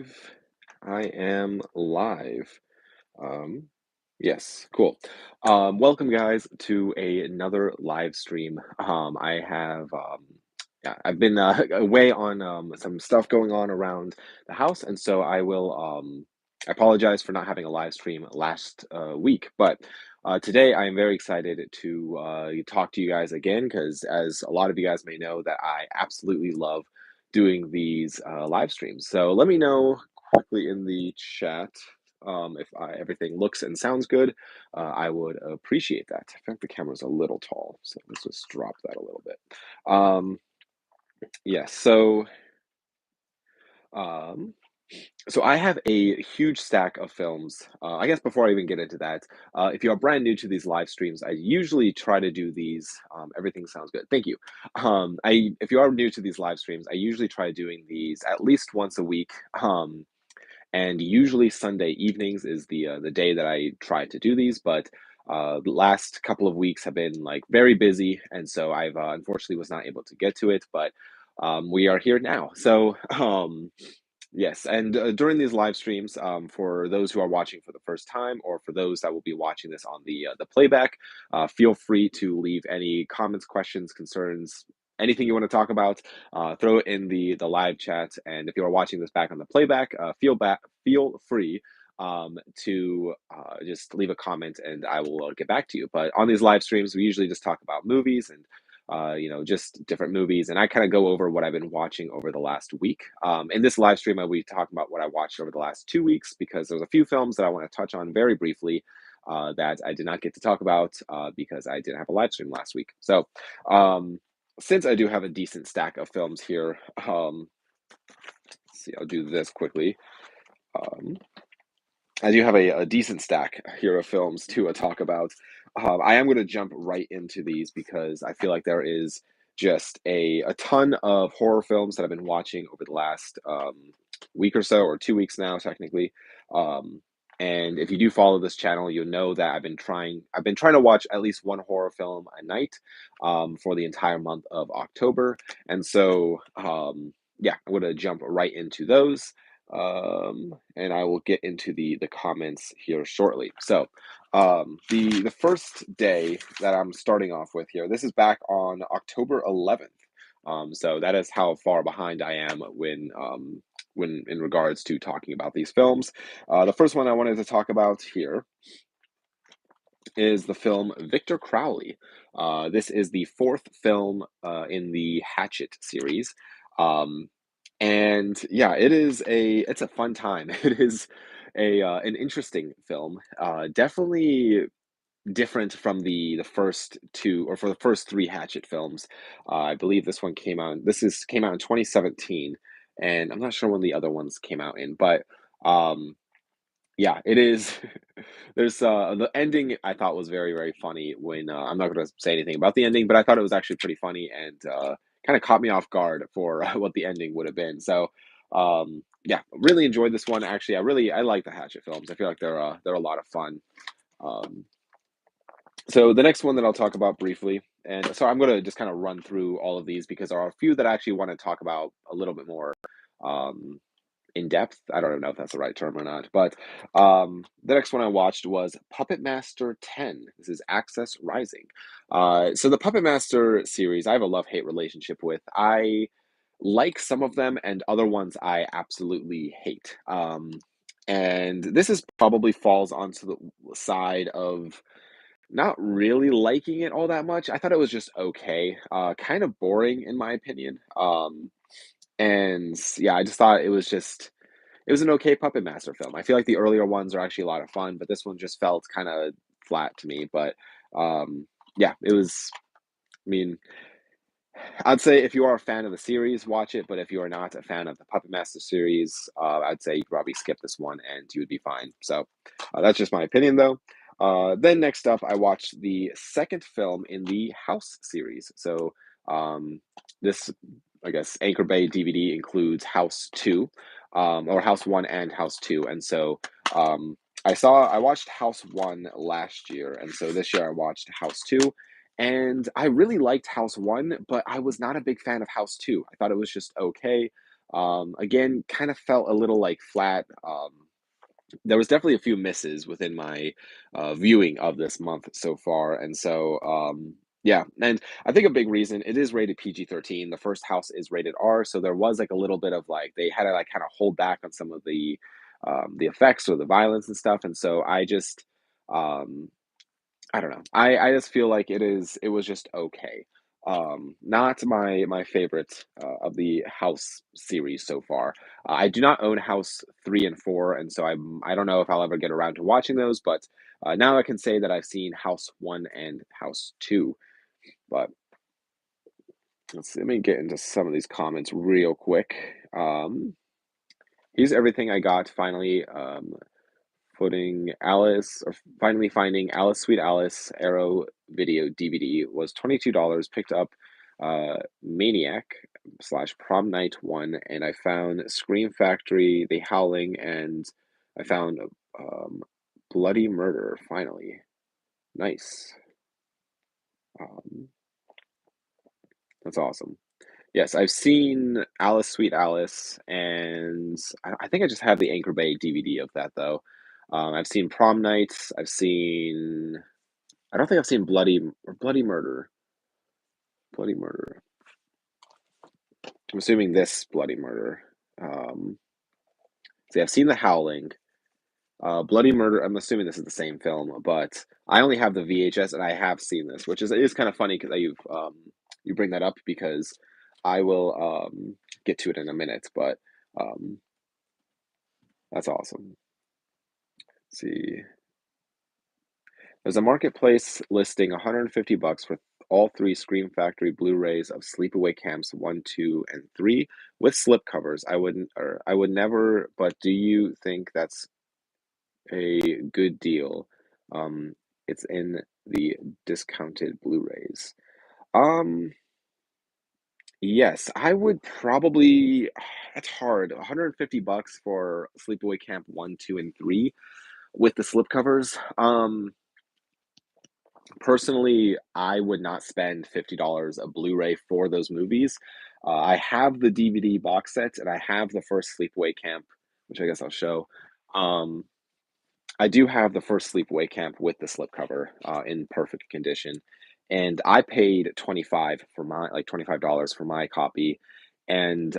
believe I am live. Um, yes, cool. Welcome, guys, to another live stream. Yeah, I've been away on some stuff going on around the house, and so I apologize for not having a live stream last week, but today I am very excited to talk to you guys again because, as a lot of you guys may know, that I absolutely love doing these live streams. So let me know quickly in the chat if everything looks and sounds good. I would appreciate that. I think the camera's a little tall, so let's just drop that a little bit. Um, yes, um, so I have a huge stack of films. I guess before I even get into that, if you are brand new to these live streams, I usually try to do these. Everything sounds good. Thank you. If you are new to these live streams, I usually try doing these at least once a week. And usually Sunday evenings is the day that I try to do these, but the last couple of weeks have been like very busy, and so I've unfortunately was not able to get to it, but we are here now. So yes, and during these live streams, for those who are watching for the first time, or for those that will be watching this on the playback, feel free to leave any comments, questions, concerns, anything you want to talk about. Throw it in the live chat, and if you are watching this back on the playback, feel free to just leave a comment, and I will get back to you. But on these live streams, we usually just talk about movies and just different movies. And I kind of go over what I've been watching over the last week. In this live stream, I'll be talking about what I watched over the last 2 weeks because there's a few films that I want to touch on very briefly that I did not get to talk about because I didn't have a live stream last week. So, since I do have a decent stack of films here, let's see, I'll do this quickly. Um, I do have a decent stack here of films to talk about. I am going to jump right into these because I feel like there is just a ton of horror films that I've been watching over the last week or so, or 2 weeks now, technically. Um, and if you do follow this channel, you'll know that I've been trying to watch at least one horror film a night for the entire month of October. And so, yeah, I'm going to jump right into those and I will get into the comments here shortly. So, the first day that I'm starting off with here, this is back on October 11th. So that is how far behind I am when in regards to talking about these films. The first one I wanted to talk about here is the film Victor Crowley. This is the fourth film in the Hatchet series. Um, and yeah, it's a fun time. It is a an interesting film. Definitely different from the first two, or for the first three Hatchet films. I believe this one came out in 2017, and I'm not sure when the other ones came out in, but um yeah, it is. There's the ending I thought was very, very funny when I'm not going to say anything about the ending, but I thought it was actually pretty funny and kind of caught me off guard for what the ending would have been. So yeah, really enjoyed this one. Actually, I like the Hatchet films. I feel like they're a lot of fun. Um, so the next one that I'll talk about briefly, and so I'm going to just kind of run through all of these because there are a few that I actually want to talk about a little bit more. Um, in depth. I don't know if that's the right term or not, but the next one I watched was Puppet Master 10. This is Access Rising. So the Puppet Master series, I have a love-hate relationship with. I like some of them, and other ones I absolutely hate. And this is probably falls onto the side of not really liking it all that much. I thought it was just okay, kind of boring in my opinion. And yeah, I just thought it was an okay Puppet Master film. I feel like the earlier ones are actually a lot of fun, but this one just felt kind of flat to me. But yeah, it was. I mean, I'd say if you are a fan of the series, watch it. But if you are not a fan of the Puppet Master series, I'd say you could probably skip this one and you would be fine. So that's just my opinion, though. Then next up, I watched the second film in the House series. So this, I guess, Anchor Bay DVD includes House 2, or House 1 and House 2. And so I watched House 1 last year. And so this year I watched House 2. And I really liked House 1, but I was not a big fan of House 2. I thought it was just okay. Again, kind of felt a little like flat. There was definitely a few misses within my viewing of this month so far, and so yeah, and I think a big reason it is rated PG-13. The first House is rated R, so there was like a little bit of like they had to like kind of hold back on some of the effects or the violence and stuff, and so I just um, I don't know. I just feel like it was just okay. Not my favorite of the House series so far. I do not own House 3 and 4, and so I don't know if I'll ever get around to watching those, but now I can say that I've seen House 1 and House 2. But let's see, let me get into some of these comments real quick. Here's everything I got finally. Putting Alice or finally finding Alice Sweet Alice Arrow video DVD was $22. Picked up Maniac slash Prom Night 1, and I found Scream Factory, The Howling, and I found um, Bloody Murder finally. Nice. Um, that's awesome. Yes, I've seen Alice Sweet Alice, and I think I just have the Anchor Bay DVD of that though. I've seen Prom Nights. I've seen. I don't think I've seen Bloody Murder. Bloody Murder. I'm assuming this Bloody Murder. Um, see, I've seen The Howling. Bloody Murder. I'm assuming this is the same film, but I only have the VHS, and I have seen this, which is it is kind of funny because you bring that up because I will get to it in a minute, but um, that's awesome. Let's see. There's a marketplace listing 150 bucks for all three Scream Factory Blu-rays of Sleepaway Camps 1, 2, and 3 with slipcovers. I would never, but do you think that's a good deal? Um, it's in the discounted Blu-rays. Um, yes, I would probably that's hard. 150 bucks for Sleepaway Camp 1, 2, and 3 with the slipcovers. Personally, I would not spend $50 a Blu-ray for those movies. I have the DVD box set, and I have the first Sleepaway Camp, which I guess I'll show. Um, I do have the first Sleepaway Camp with the slipcover in perfect condition, and I paid 25 for my like $25 for my copy, and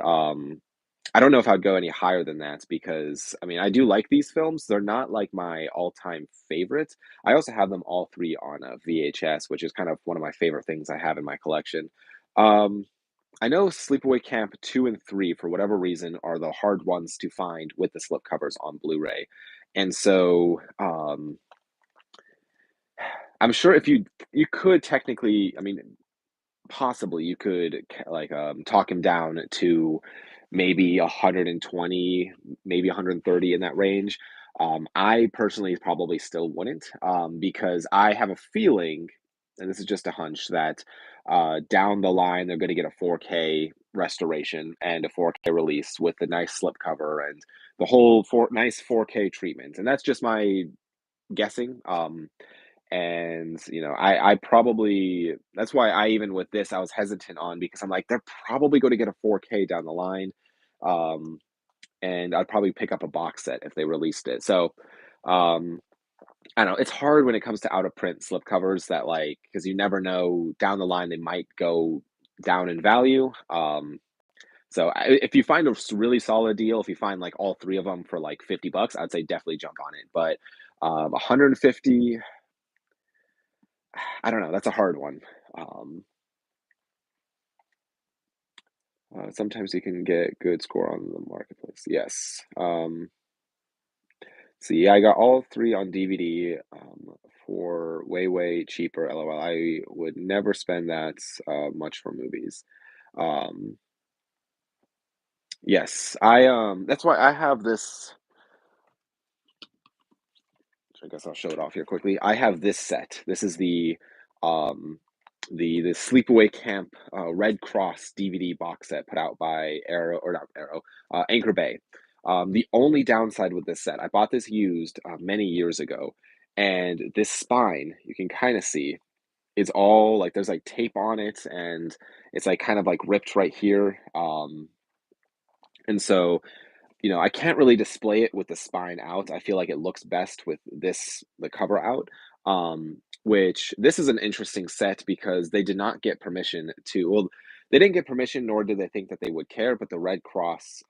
I don't know if I'd go any higher than that because I mean I do like these films. They're not like my all-time favorite. I also have them all three on a VHS, which is kind of one of my favorite things I have in my collection. Um, I know Sleepaway Camp 2 and 3, for whatever reason, are the hard ones to find with the slipcovers on Blu-ray. And so I'm sure if you could technically, I mean, possibly you could like talk him down to maybe 120, maybe 130 in that range. I personally probably still wouldn't because I have a feeling, and this is just a hunch, that down the line they're going to get a 4K restoration and a 4K release with the nice slipcover and the whole nice 4K treatment. And that's just my guessing. And I probably that's why I even with this I was hesitant on because I'm like they're probably going to get a 4K down the line, um, and I'd probably pick up a box set if they released it. So um, I don't know. It's hard when it comes to out of print slipcovers that like because you never know down the line they might go down in value. So if you find a really solid deal, if you find like all three of them for like 50 bucks, I'd say definitely jump on it. But 150, I don't know. That's a hard one. Um, sometimes you can get good score on the marketplace. Yes. See, I got all three on DVD for way cheaper. LOL. I would never spend that much for movies. Um, yes, I that's why I have this. I guess I'll show it off here quickly. I have this set. This is um the Sleepaway Camp Red Cross DVD box set put out by Arrow or not Arrow, Anchor Bay. The only downside with this set, I bought this used many years ago, and this spine you can kind of see is all like there's like tape on it, and it's like kind of like ripped right here. And so, I can't really display it with the spine out. I feel like it looks best with the cover out. Which this is an interesting set because they did not get permission to, well, they didn't get permission, nor did they think that they would care, but the Red Cross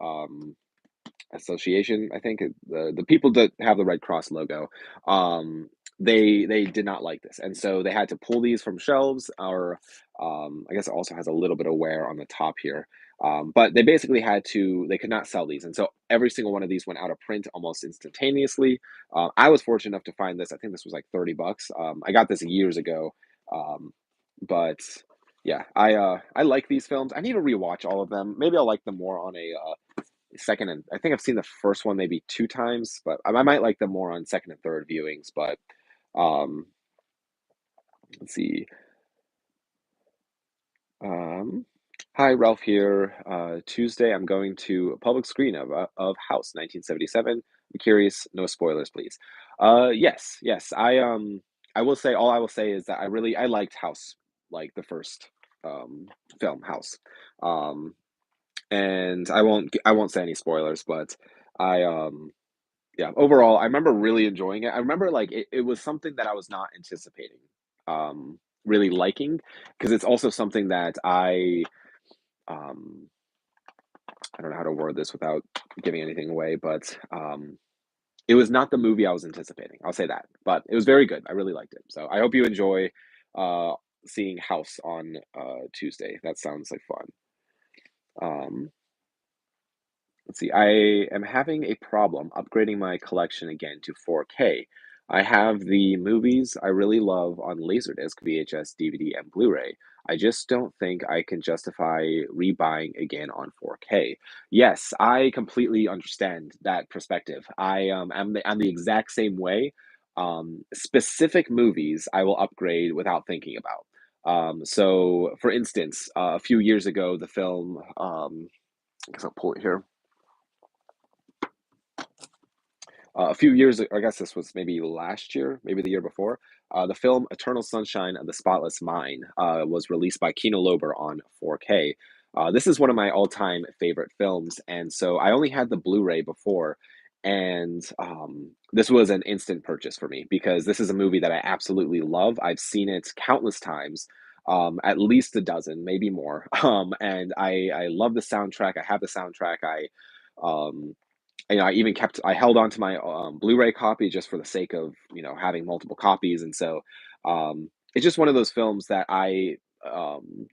association, I think the people that have the Red Cross logo, um, they did not like this, and so they had to pull these from shelves. Or I guess it also has a little bit of wear on the top here. But they basically they could not sell these, and so every single one of these went out of print almost instantaneously. I was fortunate enough to find this. I think this was like $30. I got this years ago, um, but yeah, I like these films. I need to rewatch all of them. Maybe I'll like them more on a second, and I think I've seen the first one maybe 2 times, but I might like them more on second and third viewings, but, um, let's see, um, "Hi, Ralph here. Tuesday, I'm going to a public screen of House 1977. I'm curious, no spoilers, please." Yes, yes, I will say all I will say is that I liked House, like, the first, film, House. Um, and I won't say any spoilers, but I, yeah, overall, I remember really enjoying it. I remember, like, it was something that I was not anticipating, really liking, because it's also something that um I don't know how to word this without giving anything away, but, it was not the movie I was anticipating, I'll say that, but it was very good. I really liked it. So I hope you enjoy, uh, seeing House on, Tuesday. That sounds like fun. Um Let's see. I am having a problem upgrading my collection again to 4K. I have the movies I really love on Laserdisc, VHS, DVD, and Blu-ray. I just don't think I can justify rebuying again on 4K. Yes, I completely understand that perspective. I'm the exact same way. Specific movies I will upgrade without thinking about. So, for instance, a few years ago, the film, I guess I'll pull it here. A few years, I guess this was maybe last year, maybe the year before, the film Eternal Sunshine of the Spotless Mind was released by Kino Lorber on 4K. This is one of my all-time favorite films, and so I only had the Blu-ray before, and this was an instant purchase for me because this is a movie that I absolutely love. I've seen it countless times, at least a dozen, maybe more, and I love the soundtrack. I have the soundtrack. Um, I held on to my, Blu-ray copy just for the sake of, having multiple copies, and so, it's just one of those films that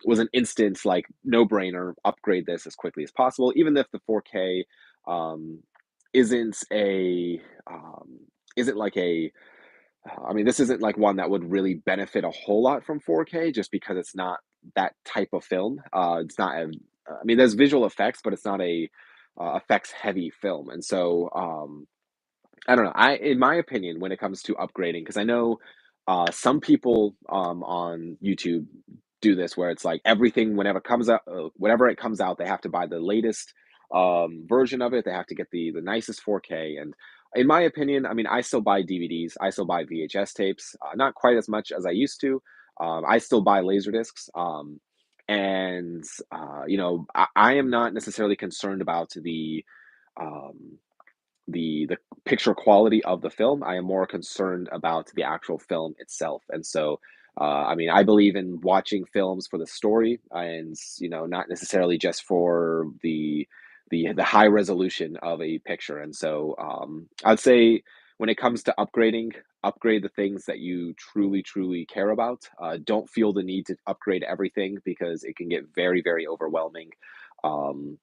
was an instant, like, no-brainer, upgrade this as quickly as possible, even if the 4K, um, isn't a, um, isn't like a I mean, this isn't like one that would really benefit a whole lot from 4K just because it's not that type of film. It's not I mean, there's visual effects, but it's not a effects heavy film. And so, I don't know. In my opinion, when it comes to upgrading, because I know some people on YouTube do this where it's like everything whenever it comes out, they have to buy the latest version of it. They have to get the nicest 4K. And in my opinion, I mean, I still buy DVDs. I still buy VHS tapes. Not quite as much as I used to. I still buy laser discs. And I am not necessarily concerned about um, the picture quality of the film. I am more concerned about the actual film itself. And so, I mean, I believe in watching films for the story, and not necessarily just for the high resolution of a picture. And so, I'd say when it comes to upgrading, upgrade the things that you truly, truly care about. Don't feel the need to upgrade everything because it can get very, very overwhelming. Um,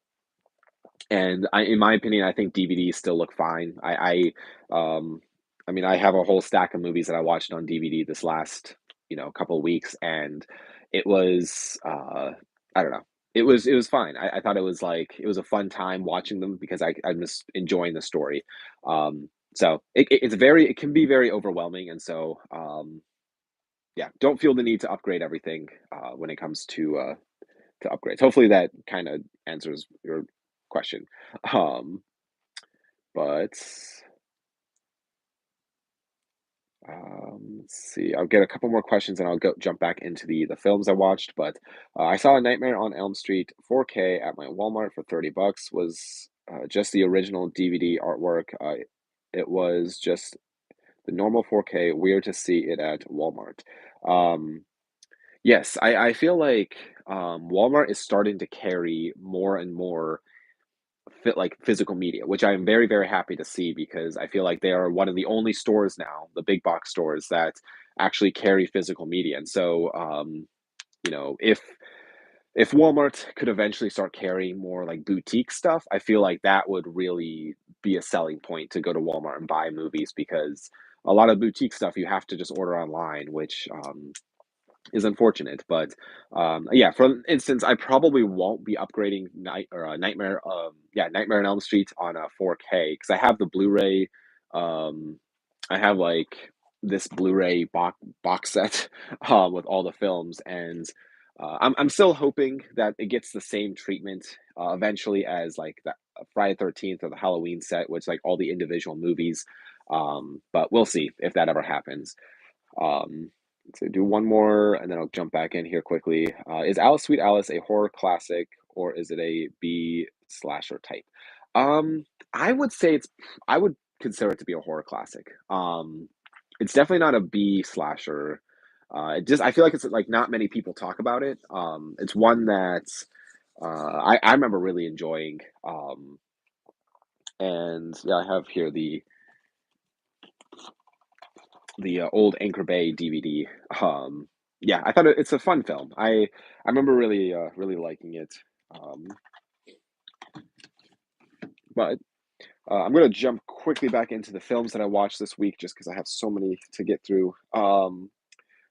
and in my opinion, I think DVDs still look fine. I mean, I have a whole stack of movies that I watched on DVD this last, couple weeks, and it was, I don't know, it was fine. I thought it was a fun time watching them because I'm just enjoying the story. So it can be very overwhelming, and so yeah, don't feel the need to upgrade everything when it comes to upgrades. Hopefully that kind of answers your question. Um, but Let's see. I'll get a couple more questions and I'll go jump back into the films I watched. But I saw A Nightmare on Elm Street 4K at my Walmart for $30. Was just the original DVD artwork. It was just the normal 4K. Weird to see it at Walmart. Um, yes, I feel like Walmart is starting to carry more and more fit like physical media, which I am very, very happy to see because I feel like they are one of the only stores now, the big box stores that actually carry physical media. And so, if Walmart could eventually start carrying more like boutique stuff, I feel like that would really be a selling point to go to Walmart and buy movies because a lot of boutique stuff you have to just order online, which is unfortunate. But yeah, for instance, I probably won't be upgrading Nightmare, Nightmare on Elm Street on a 4K because I have the Blu-ray. I have like this Blu-ray box set with all the films, and I'm still hoping that it gets the same treatment eventually as like the Friday 13th or the Halloween set, which like all the individual movies. But we'll see if that ever happens. Um, so do one more, and then I'll jump back in here quickly. Is Alice Sweet Alice a horror classic, or is it a B slasher type? Um, I would say I would consider it to be a horror classic. It's definitely not a B slasher. I feel like it's like not many people talk about it. It's one that I remember really enjoying. And yeah, I have here the old Anchor Bay DVD. Yeah, I thought it's a fun film. I remember really liking it. Um, but I'm gonna jump quickly back into the films that I watched this week, just because I have so many to get through.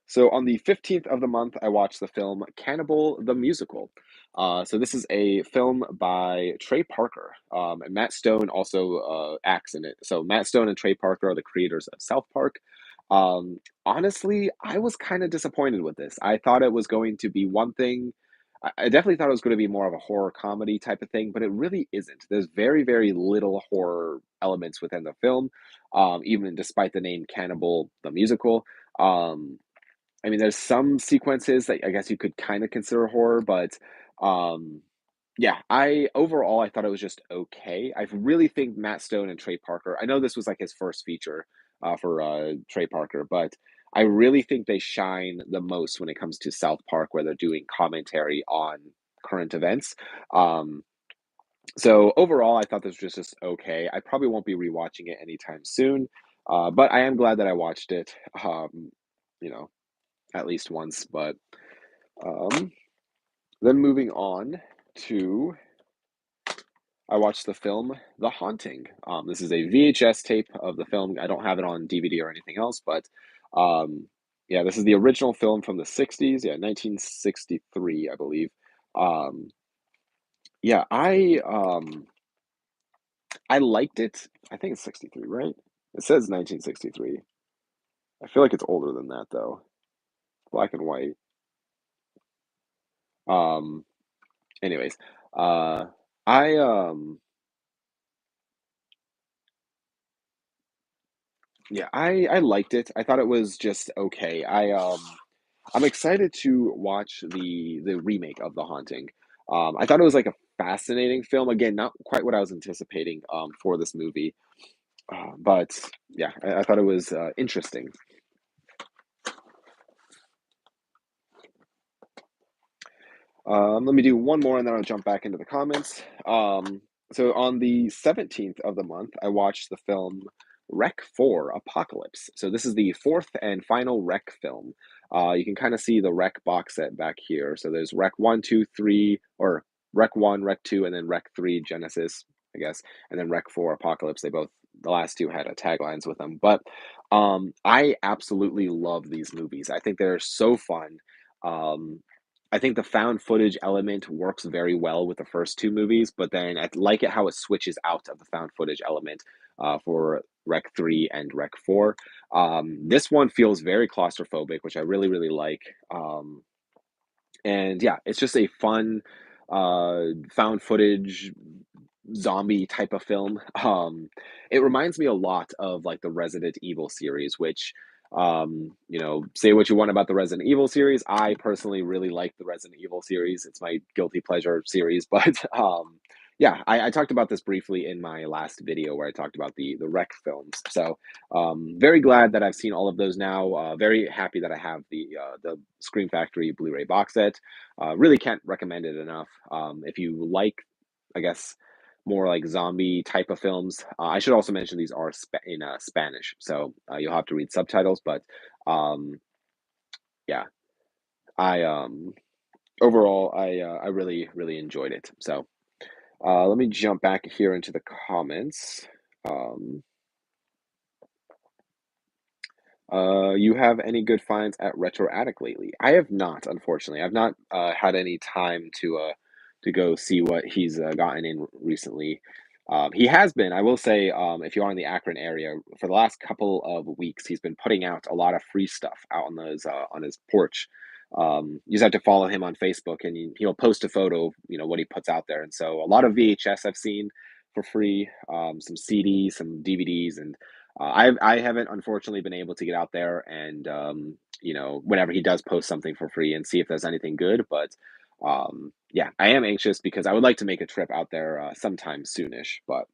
So on the 15th of the month, I watched the film Cannibal the Musical. So this is a film by Trey Parker, and Matt Stone also acts in it. So Matt Stone and Trey Parker are the creators of South Park. Honestly, I was kind of disappointed with this. I thought it was going to be one thing. I definitely thought it was going to be more of a horror comedy type of thing, but it really isn't. There's very, very little horror elements within the film, even despite the name Cannibal the Musical. Um, I mean, there's some sequences that I guess you could kind of consider horror, but um, yeah, I thought it was just okay. I really think Matt Stone and Trey Parker. I know this was like his first feature for Trey Parker, but I really think they shine the most when it comes to South Park, where they're doing commentary on current events. Um, so overall, I thought this was just okay. I probably won't be rewatching it anytime soon, but I am glad that I watched it. You know, at least once. But um, then moving on to, I watched the film The Haunting. This is a VHS tape of the film. I don't have it on DVD or anything else, but yeah, this is the original film from the 60s. Yeah, 1963, I believe. Um, yeah, I liked it. I think it's 63, right? It says 1963. I feel like it's older than that though. Black and white. Um, anyways, uh, I yeah, I liked it. I thought it was just okay. I'm excited to watch the remake of The Haunting. I thought it was like a fascinating film. Again, not quite what I was anticipating for this movie, but yeah, I thought it was interesting. Let me do one more and then I'll jump back into the comments. So on the 17th of the month, I watched the film Rec 4 Apocalypse. So this is the fourth and final Rec film. You can kind of see the Rec box set back here. So there's Rec 1, 2, 3, or Rec 1, Rec 2, and then Rec 3 Genesis, I guess, and then Rec 4 Apocalypse. The last two had taglines with them. But I absolutely love these movies. I think they're so fun. Um, I think the found footage element works very well with the first two movies, but then I like it how it switches out of the found footage element for Rec 3 and Rec 4. This one feels very claustrophobic, which I really, really like. And yeah, it's just a fun found footage zombie type of film. It reminds me a lot of like the Resident Evil series, which You know, say what you want about the Resident Evil series. I personally really like the Resident Evil series. It's my guilty pleasure series, but yeah, I talked about this briefly in my last video where I talked about the Rec films. So very glad that I've seen all of those now. Very happy that I have the Scream Factory Blu-ray box set. Really can't recommend it enough. If you like, I guess, more like zombie type of films. I should also mention these are in Spanish, so you'll have to read subtitles. But um, yeah, I overall I really enjoyed it. So let me jump back here into the comments. Um, you have any good finds at Retro Attic lately? I have not, unfortunately. I've not had any time to go see what he's gotten in recently. He has been, I will say, if you are in the Akron area, for the last couple of weeks, he's been putting out a lot of free stuff out on his porch. You just have to follow him on Facebook, and he'll post a photo of what he puts out there. And so a lot of VHS I've seen for free, some CDs, some DVDs, and I haven't unfortunately been able to get out there and whenever he does post something for free and see if there's anything good. But yeah, I am anxious because I would like to make a trip out there sometime soonish. But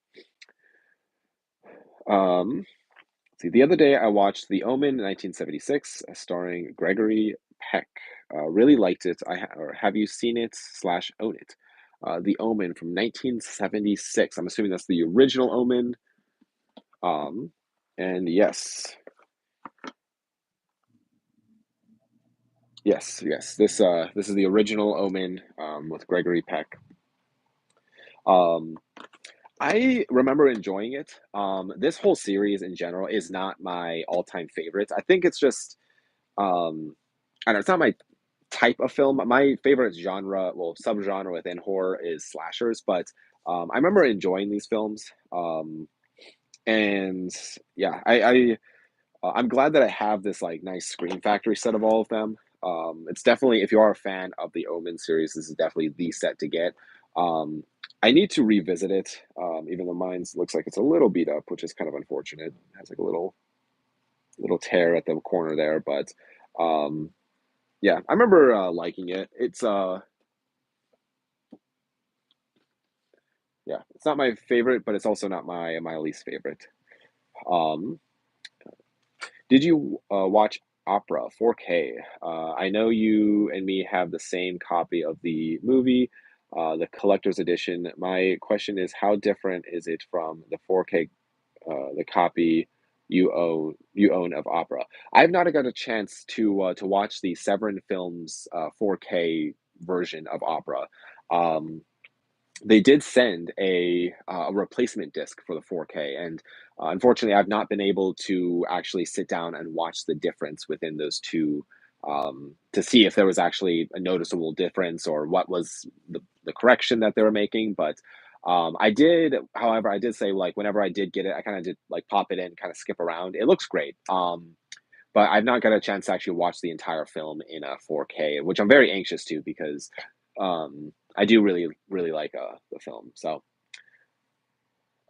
um, see, the other day I watched The Omen 1976, starring Gregory Peck. Really liked it. Or have you seen it slash own it? The Omen from 1976. I'm assuming that's the original Omen. Um, and yes, yes. This is the original Omen with Gregory Peck. Um, I remember enjoying it. This whole series in general is not my all-time favorite. I think it's just I don't know, it's not my type of film. My favorite genre, well, subgenre within horror is slashers, but I remember enjoying these films. And yeah, I'm glad that I have this like nice Scream Factory set of all of them. It's definitely, if you are a fan of the Omen series, this is definitely the set to get. Um, I need to revisit it, even though mine looks like it's a little beat up, which is kind of unfortunate. It has like a little tear at the corner there, but um, yeah, I remember liking it. It's yeah, it's not my favorite, but it's also not my least favorite. Um, Did you watch Opera 4K? I know you and me have the same copy of the movie, the collector's edition. My question is, how different is it from the 4K, the copy you own of Opera? I've not got a chance to watch the Severin Films 4K version of Opera. Um, they did send a replacement disc for the 4K, and unfortunately, I've not been able to actually sit down and watch the difference within those two to see if there was actually a noticeable difference or what was the correction that they were making. But I did, however, I did say like whenever I did get it, I kind of did like pop it in, kind of skip around. It looks great. But I've not got a chance to actually watch the entire film in a 4K, which I'm very anxious to because I do really like the film. So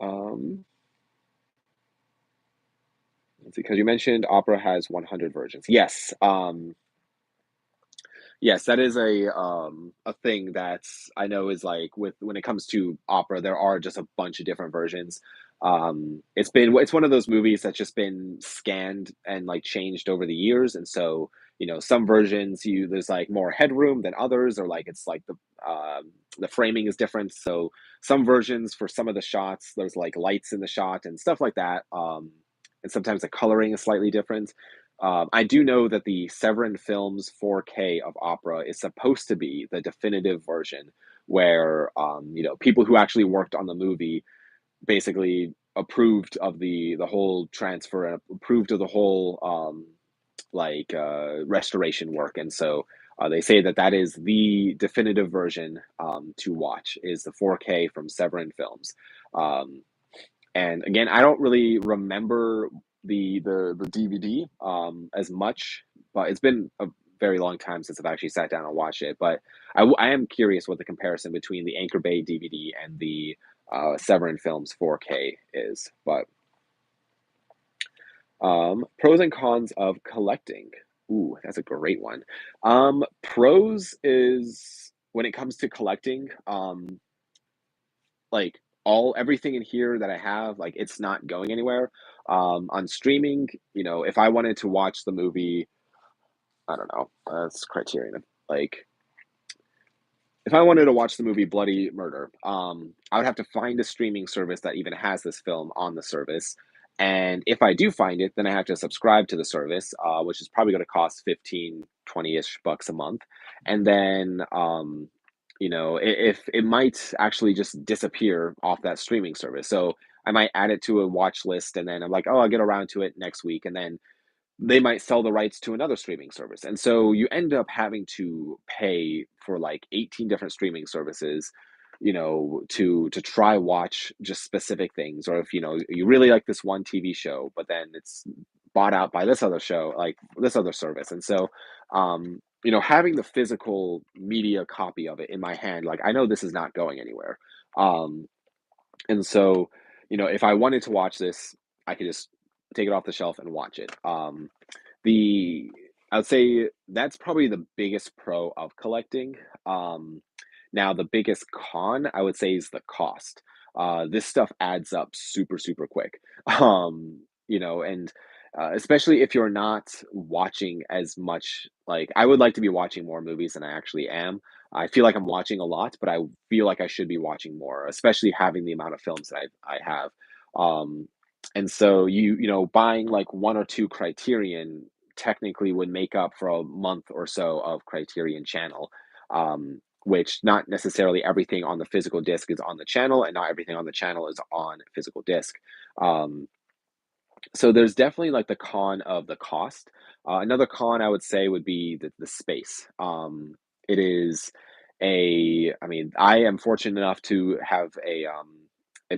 um, let's see, because you mentioned Opera has 100 versions. Yes, yes, that is a thing that's I know is like with when it comes to opera, there are just a bunch of different versions. It's one of those movies that's just been scanned and like changed over the years, and so some versions there's like more headroom than others, or like it's like the framing is different. So some versions for some of the shots, there's like lights in the shot and stuff like that. And sometimes the coloring is slightly different. I do know that the Severin Films 4K of Opera is supposed to be the definitive version, where people who actually worked on the movie basically approved of the whole transfer and approved of the whole restoration work, and so they say that that is the definitive version to watch is the 4K from Severin Films. Um, and again, I don't really remember the DVD as much, but it's been a very long time since I've actually sat down and watched it. But I am curious what the comparison between the Anchor Bay DVD and the Severin Films 4K is. But Pros and cons of collecting. Ooh, that's a great one. Pros is when it comes to collecting, like everything in here that I have, like it's not going anywhere. On streaming, if I wanted to watch the movie, I don't know, that's Criterion. Like if I wanted to watch the movie Bloody Murder, I would have to find a streaming service that even has this film on the service. And if I do find it, then I have to subscribe to the service, which is probably going to cost 15, 20-ish bucks a month. And then, if it might actually just disappear off that streaming service. So I might add it to a watch list and then I'm like, oh, I'll get around to it next week. And then they might sell the rights to another streaming service. And so you end up having to pay for like 18 different streaming services, to try watch just specific things. Or if you really like this one TV show, but then it's bought out by this other show, like this other service. And so having the physical media copy of it in my hand, like I know this is not going anywhere. Um, and so, if I wanted to watch this, I could just take it off the shelf and watch it. The I would say that's probably the biggest pro of collecting. Um, Now, the biggest con I would say is the cost. This stuff adds up super, super quick. And especially if you're not watching as much, like I would like to be watching more movies than I actually am. I feel like I'm watching a lot, but I feel like I should be watching more, especially having the amount of films that I have. Um, and so buying like one or two Criterion technically would make up for a month or so of Criterion channel, which not necessarily everything on the physical disc is on the channel, and not everything on the channel is on physical disc. Um, so there's definitely like the con of the cost. Another con I would say would be the space. It is I mean, I am fortunate enough to have a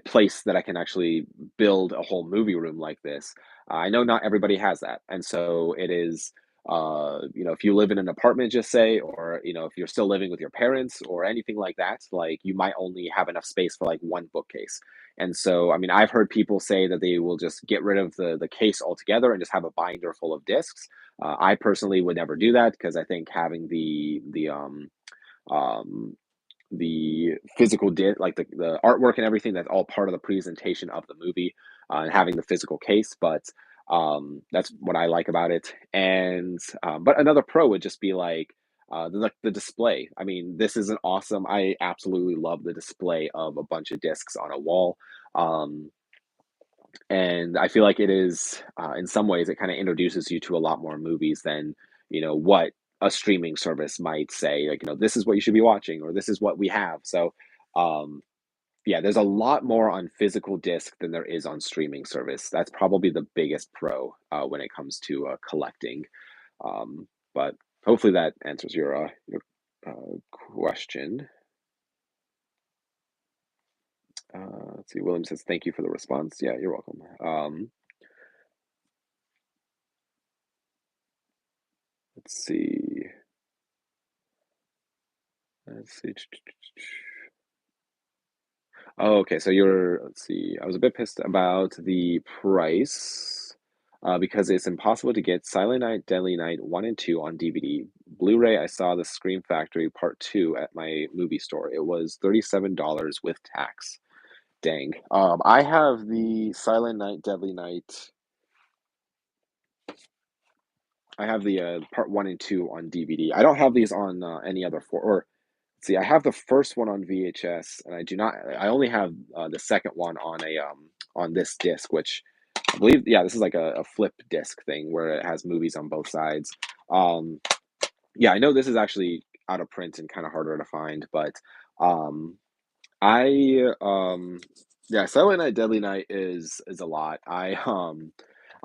place that I can actually build a whole movie room like this. I know not everybody has that, and so it is. If you live in an apartment, just say, or if you're still living with your parents or anything like that, like you might only have enough space for like one bookcase. And so, I mean, I've heard people say that they will just get rid of the case altogether and just have a binder full of discs. I personally would never do that because I think having um, the physical like the artwork and everything, that's all part of the presentation of the movie, and having the physical case. But that's what I like about it. And but another pro would just be like the display. I mean, this is an awesome. I absolutely love the display of a bunch of discs on a wall. Um, and I feel like it is, in some ways, it kind of introduces you to a lot more movies than what a streaming service might say. Like, this is what you should be watching, or this is what we have. So, um, yeah, there's a lot more on physical disc than there is on streaming service. That's probably the biggest pro when it comes to collecting. But hopefully that answers question. Let's see. William says, "Thank you for the response." Yeah, you're welcome. Let's see. Let's see. Oh, okay. So let's see. I was a bit pissed about the price because it's impossible to get Silent Night, Deadly Night 1 and 2 on DVD. Blu-ray, I saw the Scream Factory Part 2 at my movie store. It was $37 with tax. Dang. I have the Silent Night, Deadly Night. I have the Part 1 and 2 on DVD. I don't have these on any other or see, I have the first one on VHS, and I do not. I only have the second one on this disc, which I believe, yeah, this is like a flip disc thing where it has movies on both sides. Um, yeah, I know this is actually out of print and kind of harder to find, but um, I yeah, Silent Night, Deadly Night is a lot.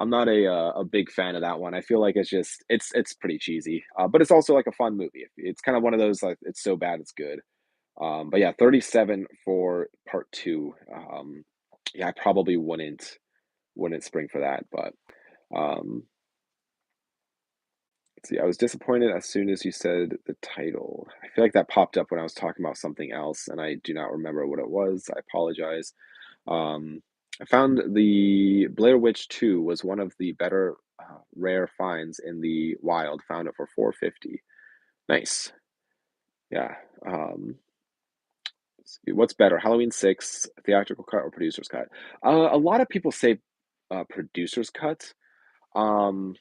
I'm not a big fan of that one. I feel like it's pretty cheesy, but it's also like a fun movie. It's kind of one of those like it's so bad it's good. But yeah, 37 for part two. Yeah, I probably wouldn't spring for that, but um, let's see. I was disappointed as soon as you said the title. I feel like that popped up when I was talking about something else, and I do not remember what it was. I apologize. Um, I found the Blair Witch 2 was one of the better rare finds in the wild. Found it for 450. Nice. Yeah. Let's see, what's better, Halloween 6, theatrical cut or producer's cut? A lot of people say producer's cut. Um,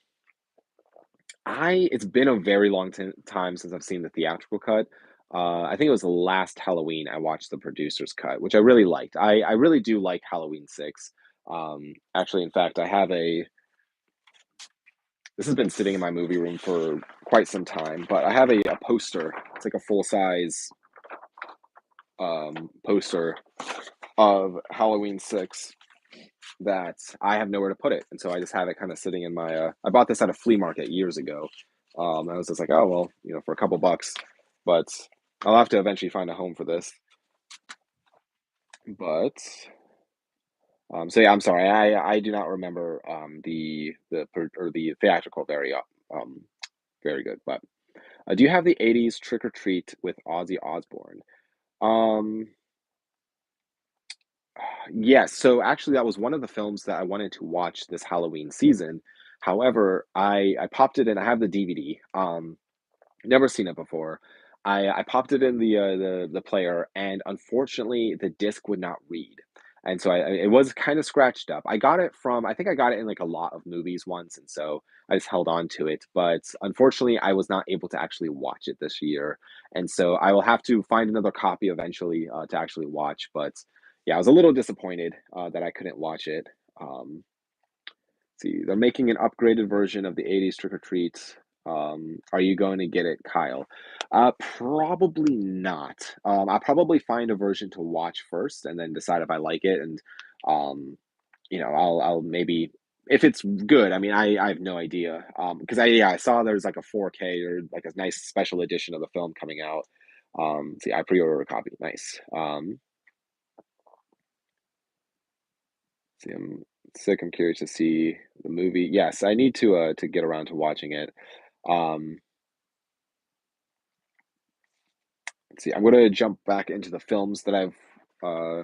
it's been a very long time since I've seen the theatrical cut. I think it was the last Halloween I watched the producer's cut, which I really liked. I really do like Halloween 6. Actually, in fact, I have a this has been sitting in my movie room for quite some time, but I have a poster. It's like a full size poster of Halloween 6 that I have nowhere to put it. And so I just have it kind of sitting in my I bought this at a flea market years ago. I was just like, oh well, for a couple bucks. But I'll have to eventually find a home for this. But so yeah, I'm sorry. I do not remember the theatrical very good. But do you have the 80s Trick or Treat with Ozzy Osbourne? Um Yes, so actually that was one of the films that I wanted to watch this Halloween season. However, I popped it in. I have the DVD. Never seen it before. I popped it in the player, and unfortunately, the disc would not read, and so it was kind of scratched up. I think I got it in like a lot of movies once, and so I just held on to it. But unfortunately, I was not able to actually watch it this year, and so I will have to find another copy eventually to actually watch. But yeah, I was a little disappointed that I couldn't watch it. Um, see, they're making an upgraded version of the 80s Trick or Treat. Are you going to get it, Kyle? Probably not. I'll probably find a version to watch first and then decide if I like it. And, um, I'll maybe, if it's good, I mean, I have no idea. Because I saw there's like a 4K or like a nice special edition of the film coming out. See, I pre-ordered a copy. Nice. See, I'm sick. I'm curious to see the movie. Yes, I need to get around to watching it. Um, let's see. I'm gonna jump back into the films that I've. Uh,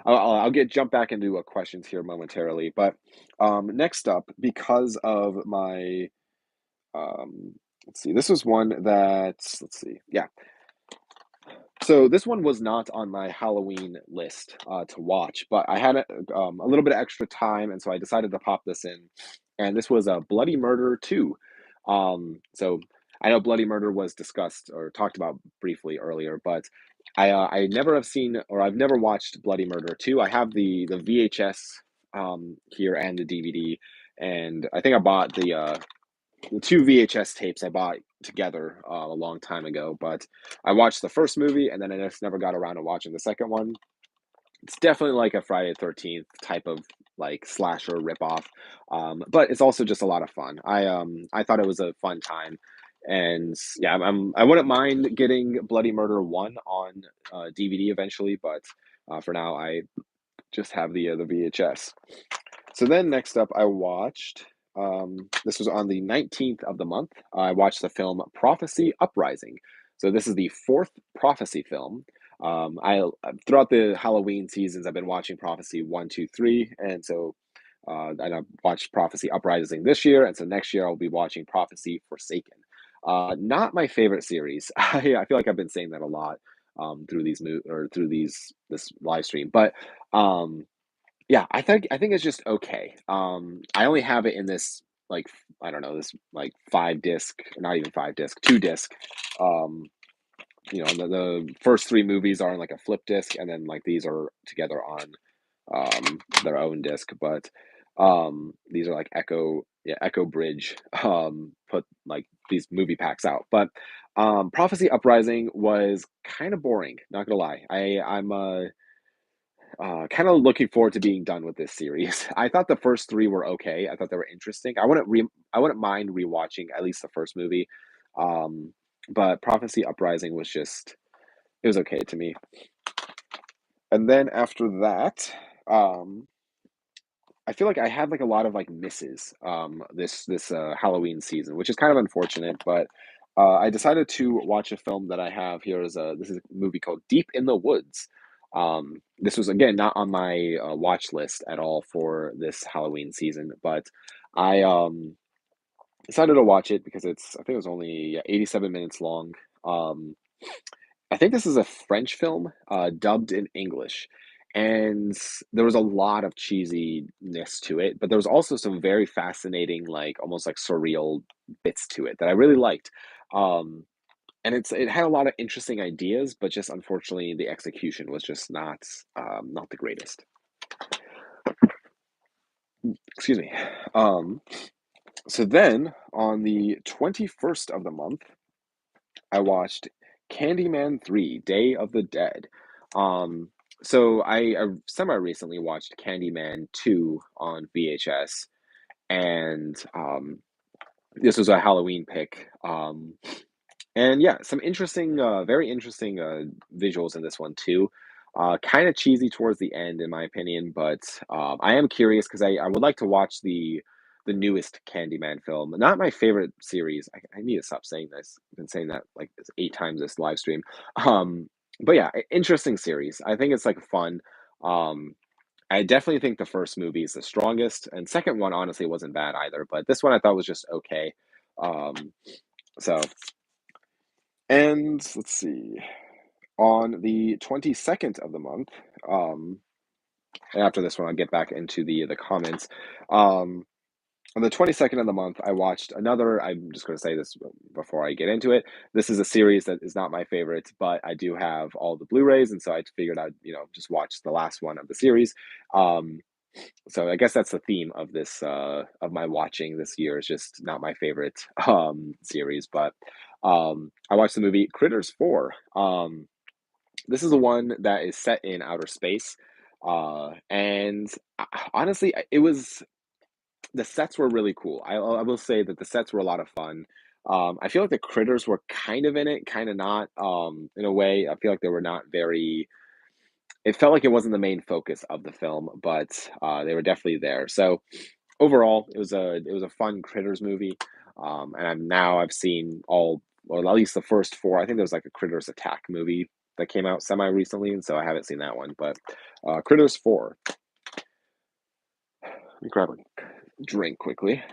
I'll get jump back into questions here momentarily. But next up, because of my let's see. This was one that let's see. Yeah, so this one was not on my Halloween list to watch, but I had a little bit of extra time, and so I decided to pop this in. And this was a Bloody Murder 2. So I know Bloody Murder was discussed or talked about briefly earlier, but I never have seen or I've never watched Bloody Murder 2. I have the VHS here and the DVD, and I think I bought the two VHS tapes I bought together a long time ago. But I watched the first movie and then I just never got around to watching the second one. It's definitely like a Friday the 13th type of like slasher ripoff, but it's also just a lot of fun. I thought it was a fun time, and yeah, I wouldn't mind getting Bloody Murder 1 on DVD eventually, but for now I just have the VHS. So then next up, I watched. This was on the 19th of the month. I watched the film Prophecy Uprising. So this is the fourth Prophecy film. I throughout the Halloween seasons, I've been watching Prophecy 1, 2, 3, and so and I watched Prophecy Uprising this year, and so next year I'll be watching Prophecy Forsaken. Not my favorite series. I feel like I've been saying that a lot through this live stream, but um, yeah, I think it's just okay. I only have it in this like I don't know, this like 5 disc, not even 5 disc, 2 disc. Um, the first three movies are on like a flip disc, and then like these are together on their own disc. But these are like Echo Bridge put like these movie packs out. But Prophecy Uprising was kind of boring, not gonna lie. I'm kind of looking forward to being done with this series. I thought the first three were okay. I thought they were interesting. I wouldn't mind rewatching at least the first movie. Um, but Prophecy Uprising was just it was okay to me. And then after that, um, I feel like I had like a lot of like misses this Halloween season, which is kind of unfortunate. But I decided to watch a film that I have here. This is a movie called Deep in the Woods. This was again not on my watch list at all for this Halloween season, but I decided to watch it because I think it was only 87 minutes long. Um, I think this is a French film, dubbed in English, and there was a lot of cheesiness to it, but there was also some very fascinating, like almost like surreal bits to it that I really liked. Um, and it had a lot of interesting ideas, but just unfortunately the execution was just not the greatest. Excuse me. Um, so then on the 21st of the month, I watched Candyman 3, Day of the Dead. Um, so I semi recently watched Candyman 2 on VHS, and this was a Halloween pick. And yeah, some interesting, very interesting visuals in this one too. Kind of cheesy towards the end, in my opinion, but I am curious because I would like to watch the newest Candyman film. Not my favorite series. I need to stop saying this. I've been saying that like 8 times this live stream. Um, but yeah, interesting series. I think it's like fun. Um, I definitely think the first movie is the strongest, and second one honestly wasn't bad either. But this one I thought was just okay. Um, so and let's see. On the 22nd of the month, um, and after this one, I'll get back into the comments. Um, on the 22nd of the month, I watched another. I'm just going to say this before I get into it. This is a series that is not my favorite, but I do have all the Blu-rays, and so I figured I'd just watch the last one of the series. Um, so I guess that's the theme of this of my watching this year is just not my favorite series, but I watched the movie Critters 4. This is the one that is set in outer space. And honestly, it was the sets were really cool. I will say that the sets were a lot of fun. I feel like the critters were kind of in it, kind of not. In a way, I feel like they were not very. It felt like it wasn't the main focus of the film, but they were definitely there. So overall, it was a fun critters movie. And I've seen all, or at least the first four. I think there was like a Critters Attack movie that came out semi recently, and so I haven't seen that one. But Critters 4. Let me grab a drink quickly.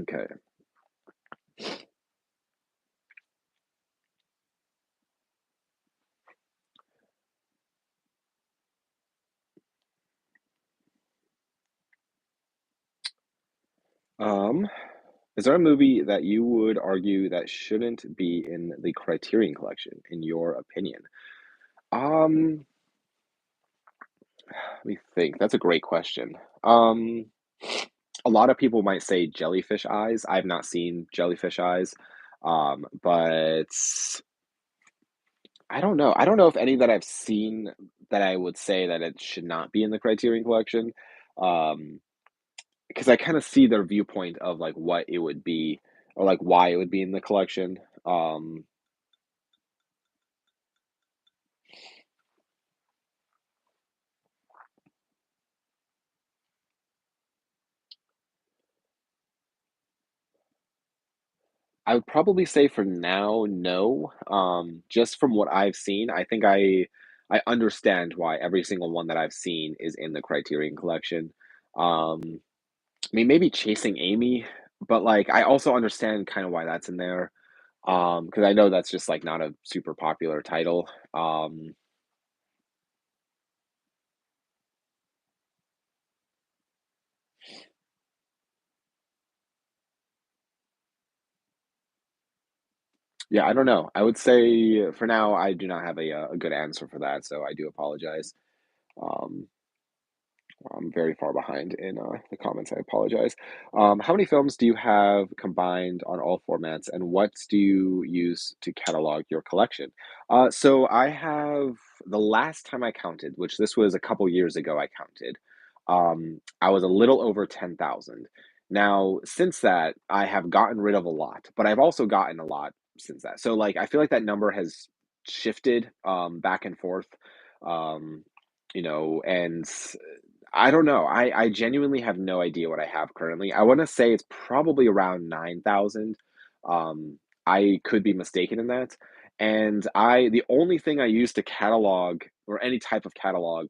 Okay. Um, is there a movie that you would argue that shouldn't be in the Criterion Collection, in your opinion? Um, Let me think. That's a great question. Um, a lot of people might say Jellyfish Eyes. I've not seen Jellyfish Eyes, but I don't know. I don't know if any that I've seen that I would say that it should not be in the Criterion Collection, um, because I kind of see their viewpoint of like what it would be or like why it would be in the collection. Um, I would probably say for now, no. Just from what I've seen, I think I understand why every single one that I've seen is in the Criterion Collection. Um, I mean, maybe Chasing Amy, but like I also understand kind of why that's in there. Because I know that's just like not a super popular title. Um, yeah, I don't know. I would say for now, I do not have a good answer for that, so I do apologize. Um, I'm very far behind in the comments. I apologize. How many films do you have combined on all formats, and what do you use to catalog your collection? So I have the last time I counted, which this was a couple years ago, I counted. I was a little over 10,000. Now, since that, I have gotten rid of a lot, but I've also gotten a lot since that. So, like, I feel like that number has shifted back and forth. Um, and I don't know. I genuinely have no idea what I have currently. I wanna say it's probably around 9,000. I could be mistaken in that, and I the only thing I use to catalog or any type of catalog,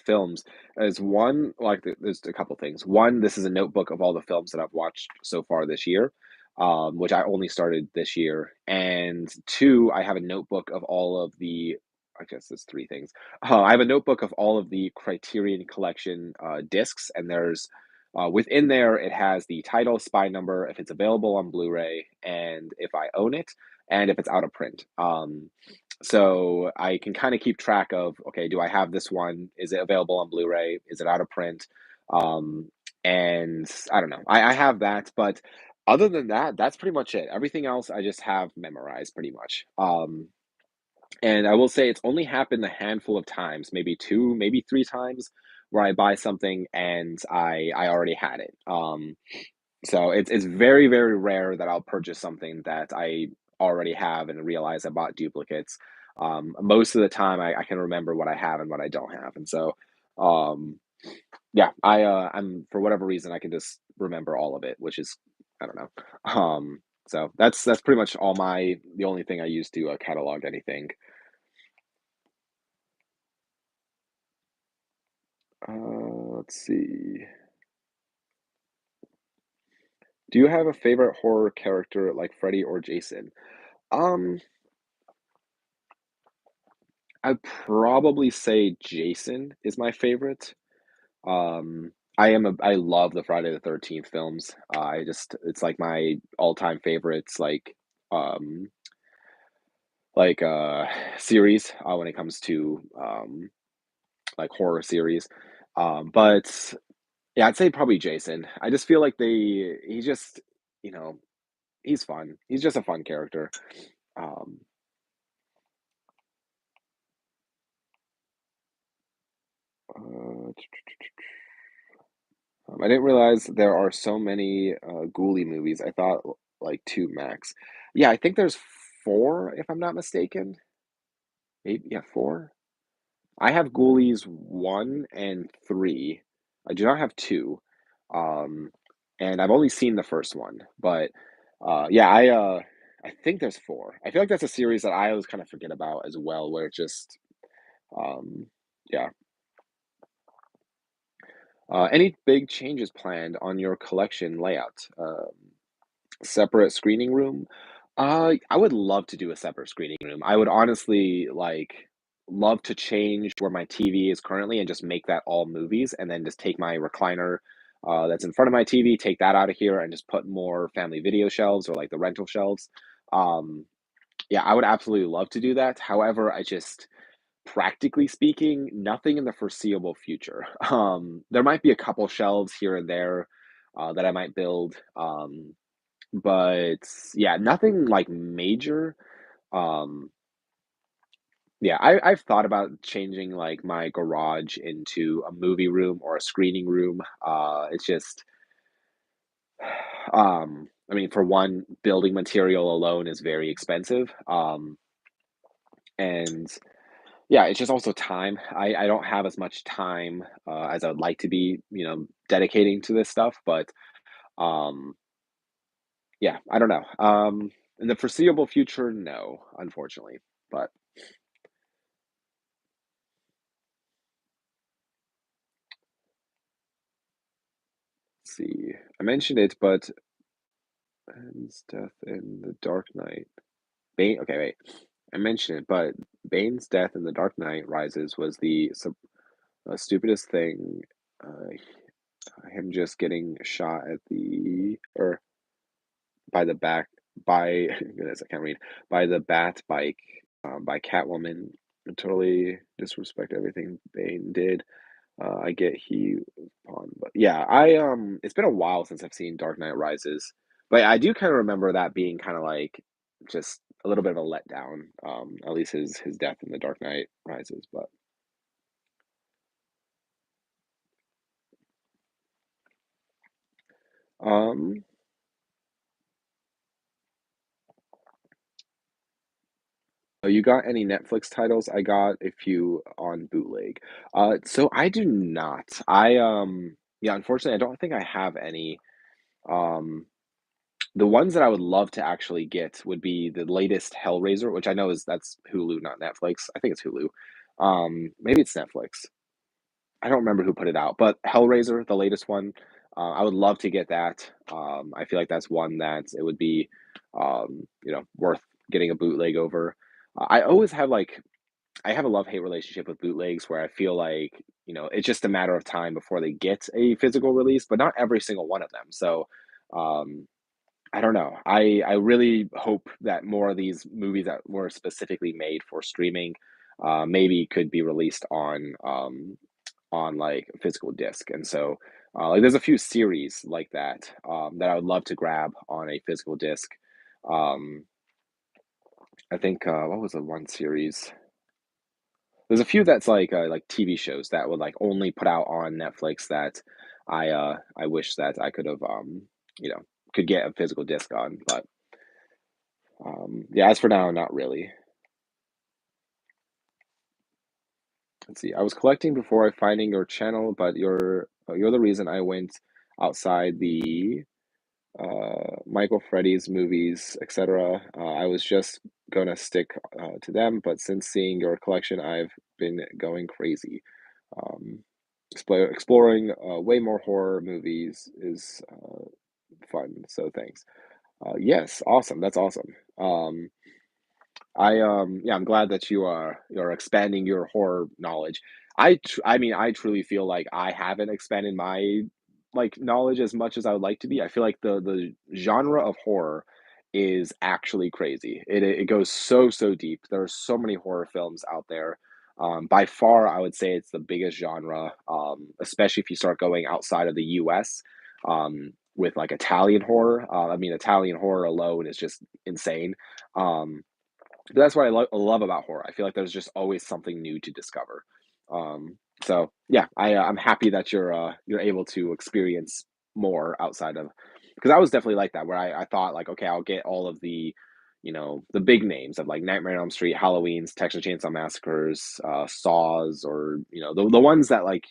films is one like, there's a couple things. One, this is a notebook of all the films that I've watched so far this year, which I only started this year, and two, I have a notebook of all of the I guess there's three things. I have a notebook of all of the Criterion Collection discs, and there's within there it has the title, spy number, if it's available on Blu-ray, and if I own it, and if it's out of print. So I can kind of keep track of, okay, do I have this one? Is it available on Blu-ray? Is it out of print? Um, and I don't know. I have that, but other than that, that's pretty much it. Everything else I just have memorized pretty much. And I will say it's only happened a handful of times, maybe two, maybe three times, where I buy something and I already had it. So it's very, very rare that I'll purchase something that I already have and realize I bought duplicates. Most of the time, I can remember what I have and what I don't have, and so, um, yeah, I'm for whatever reason, I can just remember all of it, which is I don't know. So that's pretty much all my the only thing I use to, catalog anything. Let's see. Do you have a favorite horror character like Freddy or Jason? Um, I'd probably say Jason is my favorite. I love the Friday the 13th films. I just it's like my all-time favorites um like series when it comes to like horror series. But yeah, I'd say probably Jason. I just feel like he just, you know, he's fun. He's just a fun character. Um uh, I didn't realize there are so many, Ghoulie movies. I thought like 2 max. Yeah, I think there's 4 if I'm not mistaken. Maybe yeah, 4? I have Ghoulies 1 and 3. I do not have 2. Um, and I've only seen the first one, but, yeah, I think there's 4. I feel like that's a series that I always kinda forget about as well, where it just, um yeah. Any big changes planned on your collection layout? Separate screening room? I would love to do a separate screening room. I would honestly, like, love to change where my TV is currently and just make that all movies, and then just take my recliner, that's in front of my TV, take that out of here, and just put more family video shelves or, like, the rental shelves. Um, yeah, I would absolutely love to do that. However, I just practically speaking, nothing in the foreseeable future. There might be a couple shelves here and there, that I might build, but yeah, nothing like major. Um, yeah, I've thought about changing like my garage into a movie room or a screening room. It's just, I mean, for one, building material alone is very expensive. And yeah, it's just also time. I don't have as much time as I would like to be, dedicating to this stuff. But um, yeah, I don't know. In the foreseeable future, no, unfortunately. But let's see. I mentioned it, but Bane's death in the Dark Knight. Bane. Okay, wait. I mentioned it, but Bane's death in the Dark Knight Rises was the stupidest thing. Him just getting shot at the or by the back by goodness, I can't read by the bat bike by Catwoman. Totally disrespect everything Bane did. I get he was pawned, but yeah, it's been a while since I've seen Dark Knight Rises, but I do kind of remember that being kind of like just a little bit of a letdown. At least his death in the Dark Knight Rises, but um, Oh, you got any Netflix titles? I got a few on bootleg. So I do not. Yeah, unfortunately, I don't think I have any. Um, the ones that I would love to actually get would be the latest Hellraiser, which I know is that's Hulu, not Netflix. I think it's Hulu. Maybe it's Netflix. I don't remember who put it out, but Hellraiser, the latest one, I would love to get that. I feel like that's one that it would be, worth getting a bootleg over. I always have like I have a love-hate relationship with bootlegs where I feel like, it's just a matter of time before they get a physical release, but not every single one of them. So, um, I don't know. I really hope that more of these movies that were specifically made for streaming, maybe could be released on like physical disc. And so, like, there's a few series like that that I would love to grab on a physical disc. Um, I think what was the one series? There's a few that's like TV shows that would like only put out on Netflix that I wish that I could have you know could get a physical disc on, but yeah, as for now, not really. Let's see. I was collecting before I finding your channel, but you're the reason I went outside the Michael Freddy's movies, etc. I was just gonna stick to them, but since seeing your collection, I've been going crazy. Um, exploring way more horror movies is fun. So thanks. Yes, awesome. That's awesome. Yeah, I'm glad that you're expanding your horror knowledge. I mean, I truly feel like I haven't expanded my like knowledge as much as I would like to be. I feel like the genre of horror is actually crazy. It goes so deep. There are so many horror films out there. By far, I would say it's the biggest genre, especially if you start going outside of the US, with like Italian horror. I mean, Italian horror alone is just insane. Um, that's what I love about horror. I feel like there's just always something new to discover. So yeah, I'm happy that you're able to experience more outside of because I was definitely like that where I thought like okay I'll get all of the big names of like Nightmare on Elm Street, Halloween's, Texas Chainsaw Massacres, Saws, or the ones that like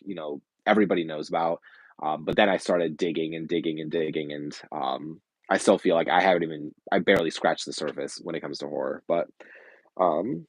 everybody knows about. But then I started digging and digging and digging, and I still feel like I barely scratched the surface when it comes to horror. But um,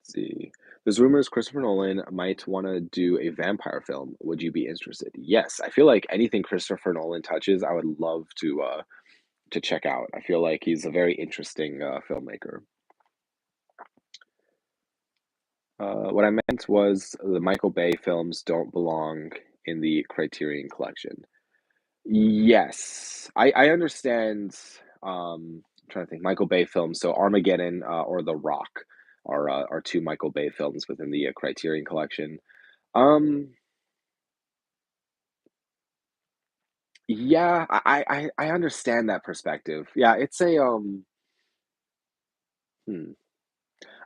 let's see. There's rumors Christopher Nolan might want to do a vampire film. Would you be interested? Yes, I feel like anything Christopher Nolan touches, I would love to check out. I feel like he's a very interesting filmmaker. What I meant was the Michael Bay films don't belong in the Criterion Collection. Yes, I understand. I'm trying to think. Michael Bay films, so Armageddon or The Rock are two Michael Bay films within the Criterion Collection. Um, yeah, I understand that perspective. Yeah, it's a hmm.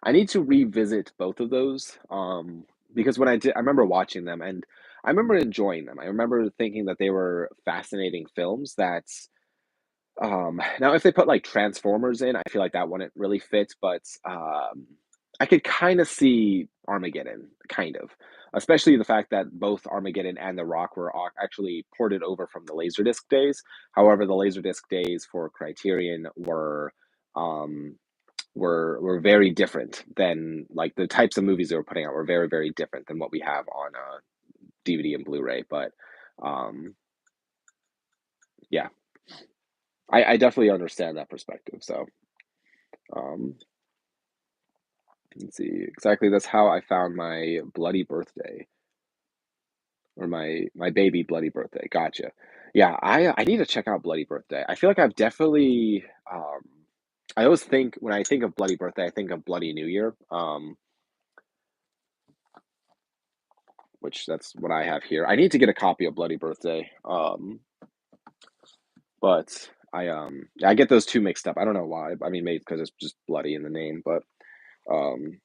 I need to revisit both of those because when I did, I remember watching them and I remember enjoying them. I remember thinking that they were fascinating films that now if they put, like, Transformers in, I feel like that wouldn't really fit, but, I could kinda see Armageddon, kind of, especially the fact that both Armageddon and The Rock were ac actually ported over from the Laserdisc days. However, the Laserdisc days for Criterion um, were very different than like, the types of movies they were putting out were very, very different than what we have on, DVD and Blu-ray, but, um, yeah, I definitely understand that perspective, so, um let's see. Exactly, that's how I found my bloody birthday or my baby bloody birthday. Gotcha. Yeah, I need to check out Bloody Birthday. I feel like I've definitely I always think when I think of Bloody Birthday, I think of Bloody New Year, which that's what I have here. I need to get a copy of Bloody Birthday. But I get those two mixed up. I don't know why. I mean, maybe because it's just bloody in the name, but um,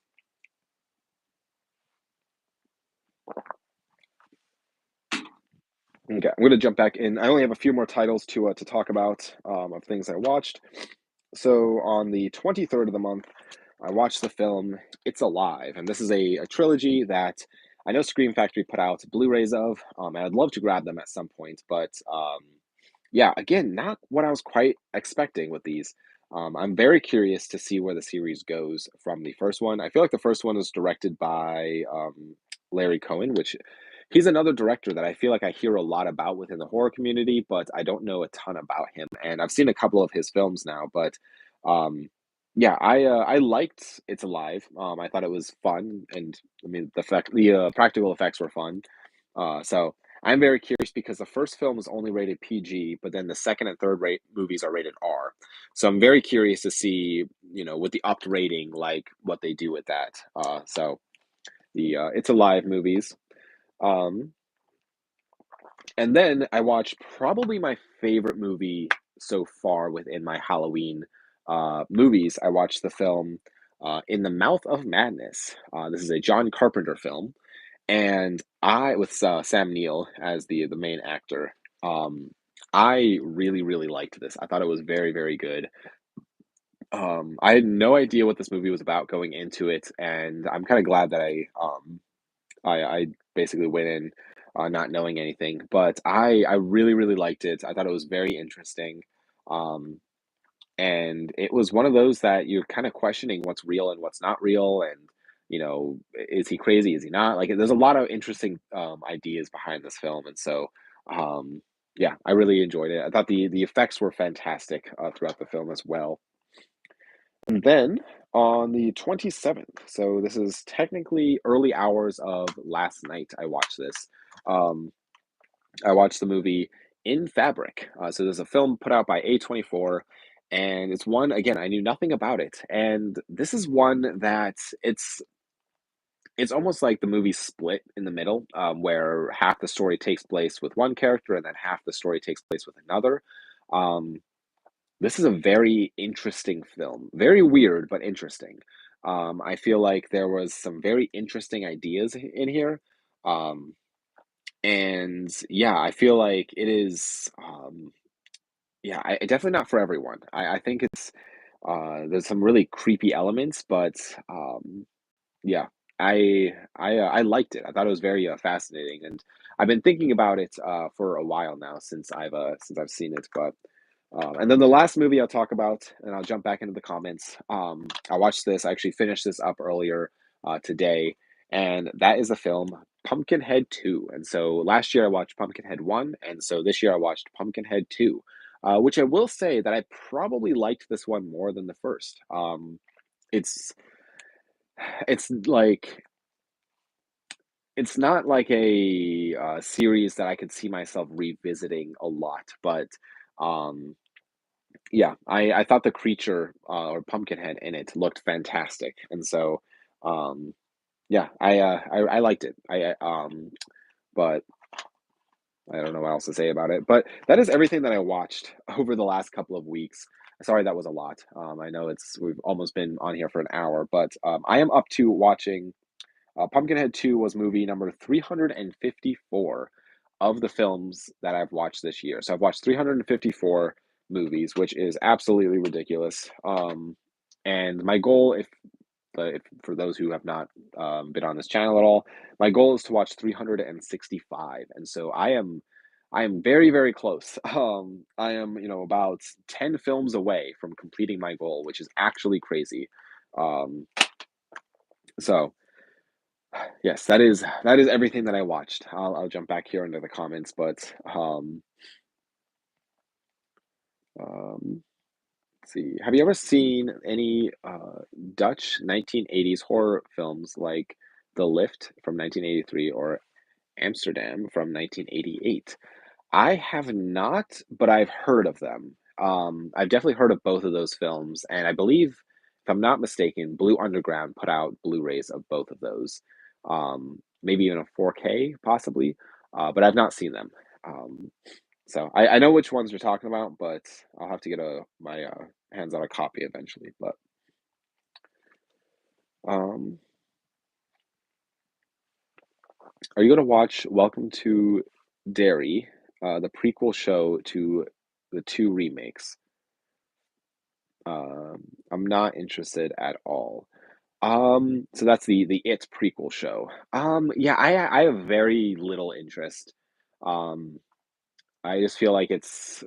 Okay, I'm gonna jump back in. I only have a few more titles to talk about of things I watched. So on the 23rd of the month, I watched the film It's Alive, and this is a trilogy that I know Scream Factory put out Blu-rays of, and I'd love to grab them at some point, but yeah, again, not what I was quite expecting with these. I'm very curious to see where the series goes from the first one. I feel like the first one was directed by Larry Cohen, which he's another director that I feel like I hear a lot about within the horror community, but I don't know a ton about him. And I've seen a couple of his films now, but um, yeah, I liked It's Alive. I thought it was fun, and I mean the practical effects were fun. So I'm very curious because the first film was only rated PG, but then the second and third rate movies are rated R. So I'm very curious to see, with the upped rating, like what they do with that. So the It's Alive movies. Um, and then I watched probably my favorite movie so far within my Halloween movies. I watched the film In the Mouth of Madness. This is a John Carpenter film, and I with Sam Neill as the main actor. Um, I really really liked this. I thought it was very very good. I had no idea what this movie was about going into it, and I'm kind of glad that I basically went in not knowing anything, but I really really liked it. I thought it was very interesting, um, and it was one of those that you're kind of questioning what's real and what's not real, and is he crazy? Is he not? Like, there's a lot of interesting ideas behind this film, and so um, yeah, I really enjoyed it. I thought the effects were fantastic throughout the film as well. And then on the 27th, so this is technically early hours of last night, I watched this. Um, I watched the movie In Fabric. So there's a film put out by A24, and it's one, again, I knew nothing about it. And this is one that it's almost like the movie split in the middle, where half the story takes place with one character and then half the story takes place with another. Um, this is a very interesting film. Very weird, but interesting. I feel like there was some very interesting ideas in here. Um, and yeah, I feel like it is, yeah, definitely not for everyone. I think there's some really creepy elements, but yeah, I liked it. I thought it was very fascinating, and I've been thinking about it for a while now since I've seen it. But and then the last movie I'll talk about, and I'll jump back into the comments. I watched this. I actually finished this up earlier today, and that is the film Pumpkinhead 2. And so last year I watched Pumpkinhead 1, and so this year I watched Pumpkinhead 2, which I will say that I probably liked this one more than the first. It's it's like it's not like a series that I could see myself revisiting a lot, but um, yeah, I thought the creature, or Pumpkinhead in it looked fantastic, and so, um, yeah, I liked it. But I don't know what else to say about it, but that is everything that I watched over the last couple of weeks. Sorry, that was a lot. I know we've almost been on here for an hour, but, I am up to watching Pumpkinhead 2 was movie number 354 of the films that I've watched this year. So I've watched 354 movies, which is absolutely ridiculous. And my goal, if for those who have not been on this channel at all, my goal is to watch 365, and so I am very very close. I am about 10 films away from completing my goal, which is actually crazy. Um, so yes, that is everything that I watched. I'll jump back here into the comments, but um, let's see. Have you ever seen any Dutch 1980s horror films like The Lift from 1983 or Amsterdam from 1988? I have not, but I've heard of them. I've definitely heard of both of those films, and I believe, if I'm not mistaken, Blue Underground put out Blu-rays of both of those. Maybe even a 4K, possibly, but I've not seen them. Um, so I know which ones you're talking about, but I'll have to get my hands on a copy eventually. But um, are you gonna watch Welcome to Derry? the prequel show to the two remakes. I'm not interested at all. So that's the It prequel show. Yeah, I have very little interest. Um, I just feel like it's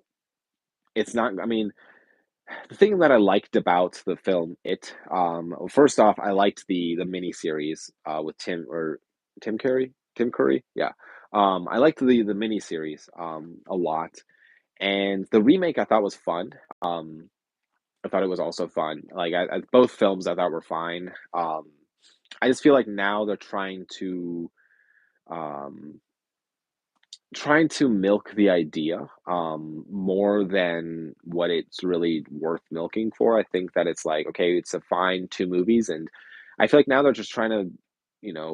not. I mean, the thing that I liked about the film It, first off, I liked the miniseries with Tim Curry, Tim Curry, yeah. I liked the miniseries a lot, and the remake I thought was fun. I thought it was also fun. Like both films, I thought were fine. I just feel like now they're um, trying to milk the idea more than what it's really worth milking for. I think that it's like, okay, it's a fine two movies, and I feel like now they're just trying to,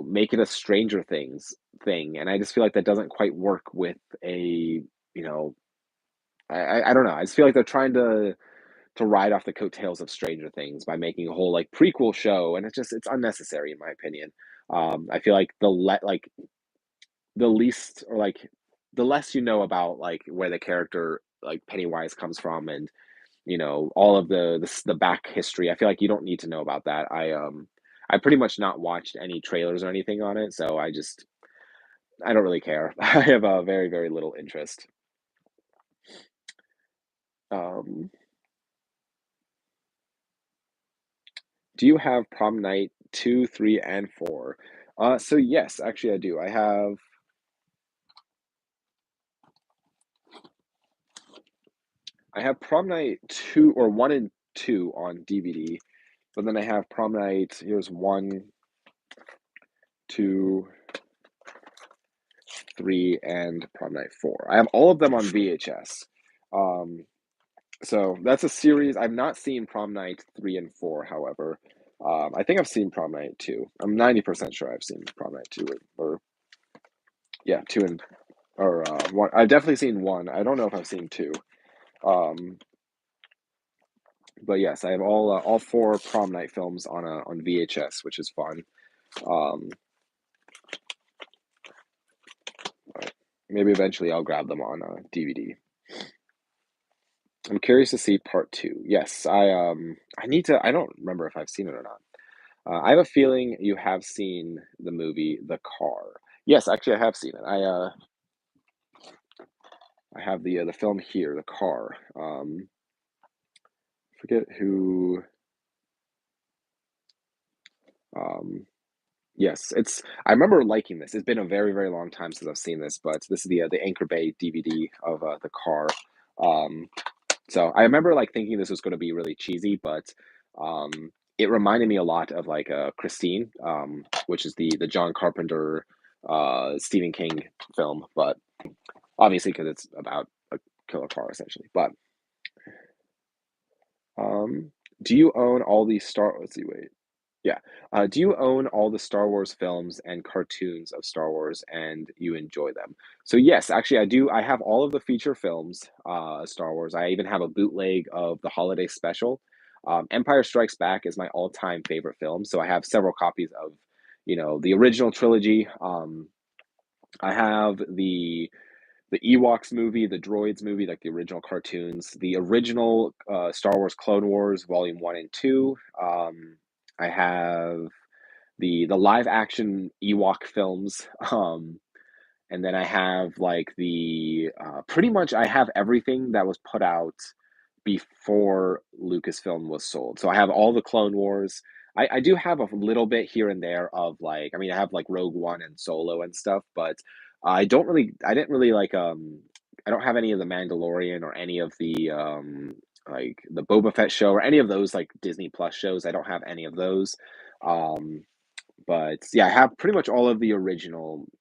make it a Stranger Things thing, and I just feel like that doesn't quite work with you know, I don't know. I just feel like they're trying to ride off the coattails of Stranger Things by making a whole like prequel show, and it's unnecessary in my opinion. I feel like the least or like the less you know about like where the character like Pennywise comes from and all of the back history. I feel like you don't need to know about that. I pretty much not watched any trailers or anything on it, so I don't really care. I have a very very little interest. Um, do you have Prom Night 2, 3, and 4? So yes, actually I do. I have Prom Night 2 or 1 and 2 on DVD, but then I have Prom Night, here's 1, 2, 3, and Prom Night 4. I have all of them on VHS. Um, so that's a series. I've not seen Prom Night 3 and 4, however. I think I've seen Prom Night 2. I'm 90% sure I've seen Prom Night 2 or yeah, 2 and or 1. I've definitely seen 1. I don't know if I've seen 2. Um, but yes, I have all 4 Prom Night films on VHS, which is fun. Um, Maybe eventually I'll grab them on DVD. I'm curious to see part 2. Yes, I need to. I don't remember if I've seen it or not. I have a feeling you have seen the movie The Car. Yes, actually, I have seen it. I have the film here, The Car. Forget who. Um, yes, it's. I remember liking this. It's been a very very long time since I've seen this, but this is the Anchor Bay DVD of The Car. Um, So I remember like thinking this was going to be really cheesy, but um, it reminded me a lot of like Christine, which is the John Carpenter, Stephen King film, but obviously because it's about a killer car essentially. But um, do you own all these Star? Let's see, wait. Yeah. Do you own all the Star Wars films and cartoons of Star Wars and you enjoy them? So yes, actually I do. I have all of the feature films, Star Wars. I even have a bootleg of the holiday special. Empire Strikes Back is my all-time favorite film, so I have several copies of, the original trilogy. I have the Ewoks movie, the Droids movie, like the original cartoons, the original Star Wars Clone Wars Volume 1 and 2. I have the live action Ewok films. And then I have like the pretty much I have everything that was put out before Lucasfilm was sold. So I have all the Clone Wars. I do have a little bit here and there of like I mean I have like Rogue One and Solo and stuff, but I didn't really like I don't have any of the Mandalorian or any of the like the Boba Fett show or any of those like Disney Plus shows. I don't have any of those. Um but yeah, I have pretty much all of the